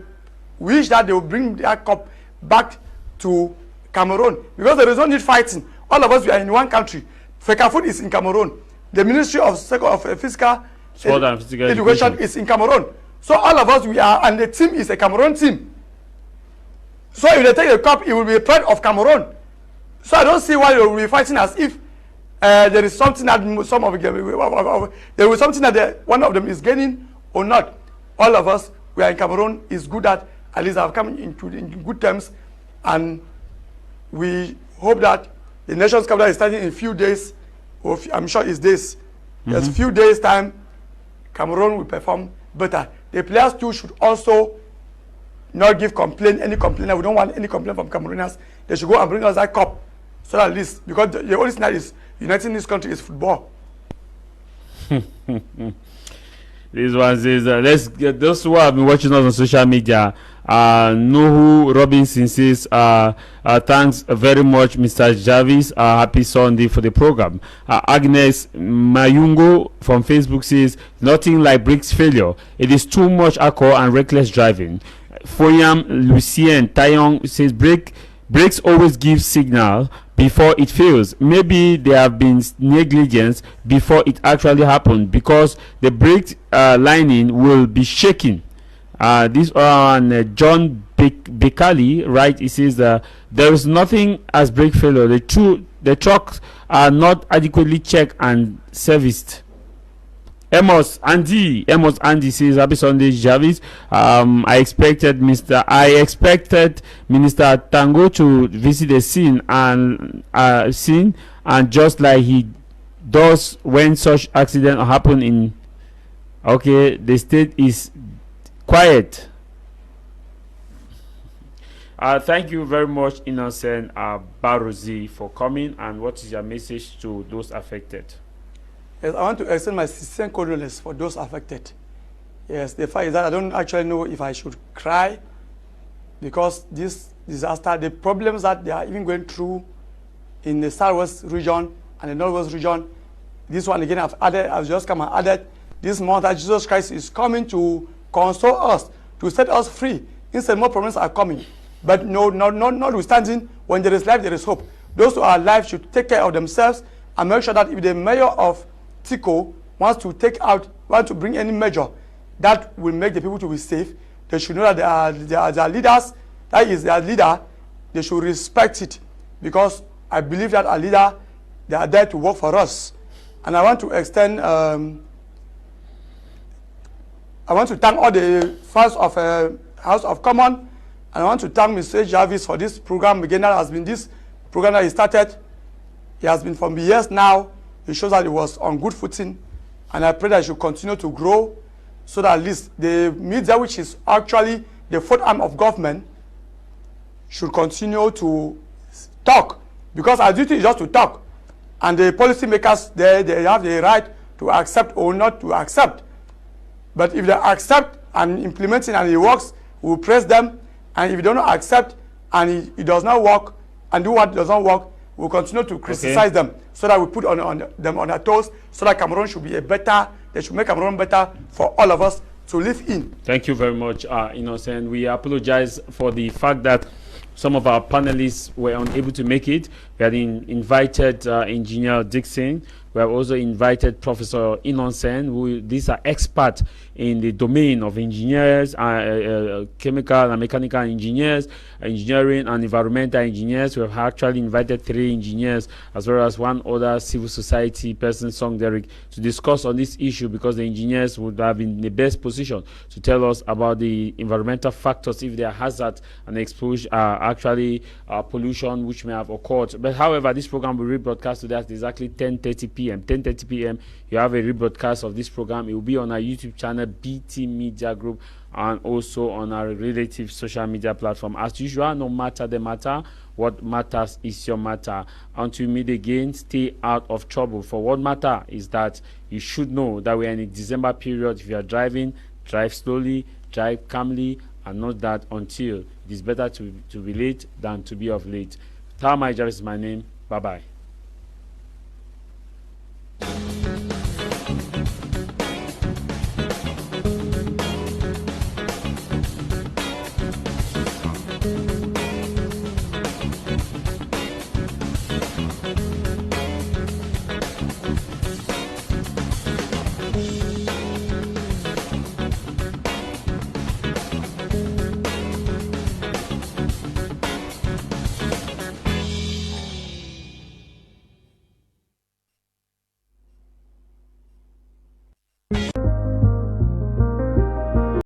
wish that they will bring their cup back to Cameroon, because there is no need fighting. All of us, we are in one country. FECAFOOT is in Cameroon. The Ministry of Physical Education is in Cameroon. So all of us, we are, and the team is a Cameroon team. So if they take the cup, it will be a pride of Cameroon. So I don't see why they will be fighting as if there is something that there is something that one of them is gaining or not. All of us, we are in Cameroon. Is good that at least have come in good terms, and we hope that the Nations Cup that is starting in a few days, or I'm sure it's days. There's a few days time, Cameroon will perform better. The players too should also not give any complaint. We don't want any complaint from Cameroonians. They should go and bring us that cup, so that at least, because the only thing that is uniting this country is football. This one says, let's get those who have been watching us on social media. Nuhu Robinson says, thanks very much, Mr. Javis. Happy Sunday for the program. Agnes Mayungo from Facebook says, nothing like brakes failure. It is too much alcohol and reckless driving. Foyam Lucien Tayong says, brakes always give signal before it fails. Maybe there have been negligence before it actually happened, because the brake lining will be shaking. This on John Bekali, right? He says there is nothing as brake failure. The trucks are not adequately checked and serviced. Amos Andy says, happy Sunday, Javis. I expected Minister Tango to visit the scene and just like he does when such accident happen in the state is quiet. Thank you very much, Innocent Barozi, for coming. And what is your message to those affected? Yes, I want to extend my sincere condolences for those affected. Yes, the fact is that I don't actually know if I should cry, because this disaster, the problems that they are even going through in the southwest region and the northwest region, this one again I've just come and added this month that Jesus Christ is coming to console us, to set us free. Instead, more problems are coming. But notwithstanding, when there is life, there is hope. Those who are alive should take care of themselves and make sure that if the mayor of Tico wants to bring any measure that will make the people to be safe, they should know that they are their leaders, that is their leader, they should respect it, because I believe that our leader, they are there to work for us. And I want to extend, I want to thank all the fans of House of Common, and I want to thank Mr. Javis for this program. Again, that has been this program that he started. It has been for years now. It shows that it was on good footing, and I pray that it should continue to grow, so that at least the media, which is actually the fourth arm of government, should continue to talk, because our duty is just to talk, and the policy makers, they have the right to accept or not to accept. But if they accept and implement it and it works, we will praise them, and if they don't accept and it does not work and do what does not work, we'll continue to criticize them, so that we put them on their toes, so that Cameroon should be they should make Cameroon better for all of us to live in. Thank you very much, Innocent. We apologize for the fact that some of our panelists were unable to make it. We had invited Engineer Dixon. We have also invited Professor Innocent, these are experts in the domain of engineers, chemical and mechanical engineers, engineering and environmental engineers. We have actually invited 3 engineers as well as 1 other civil society person, Song Derek, to discuss on this issue, because the engineers would have been in the best position to tell us about the environmental factors, if there are hazards and exposure, pollution which may have occurred. But however, this program will rebroadcast today at exactly 10:30 p.m. 10:30 p.m. You have a rebroadcast of this program. It will be on our YouTube channel, BT Media Group, and also on our relative social media platform. As usual, no matter the matter, what matters is your matter. Until we meet again, stay out of trouble. For what matter is that you should know that we are in a December period. If you are driving, drive slowly, drive calmly, and not that until it is better to be late than to be of late. Tah Javis is my name. Bye-bye.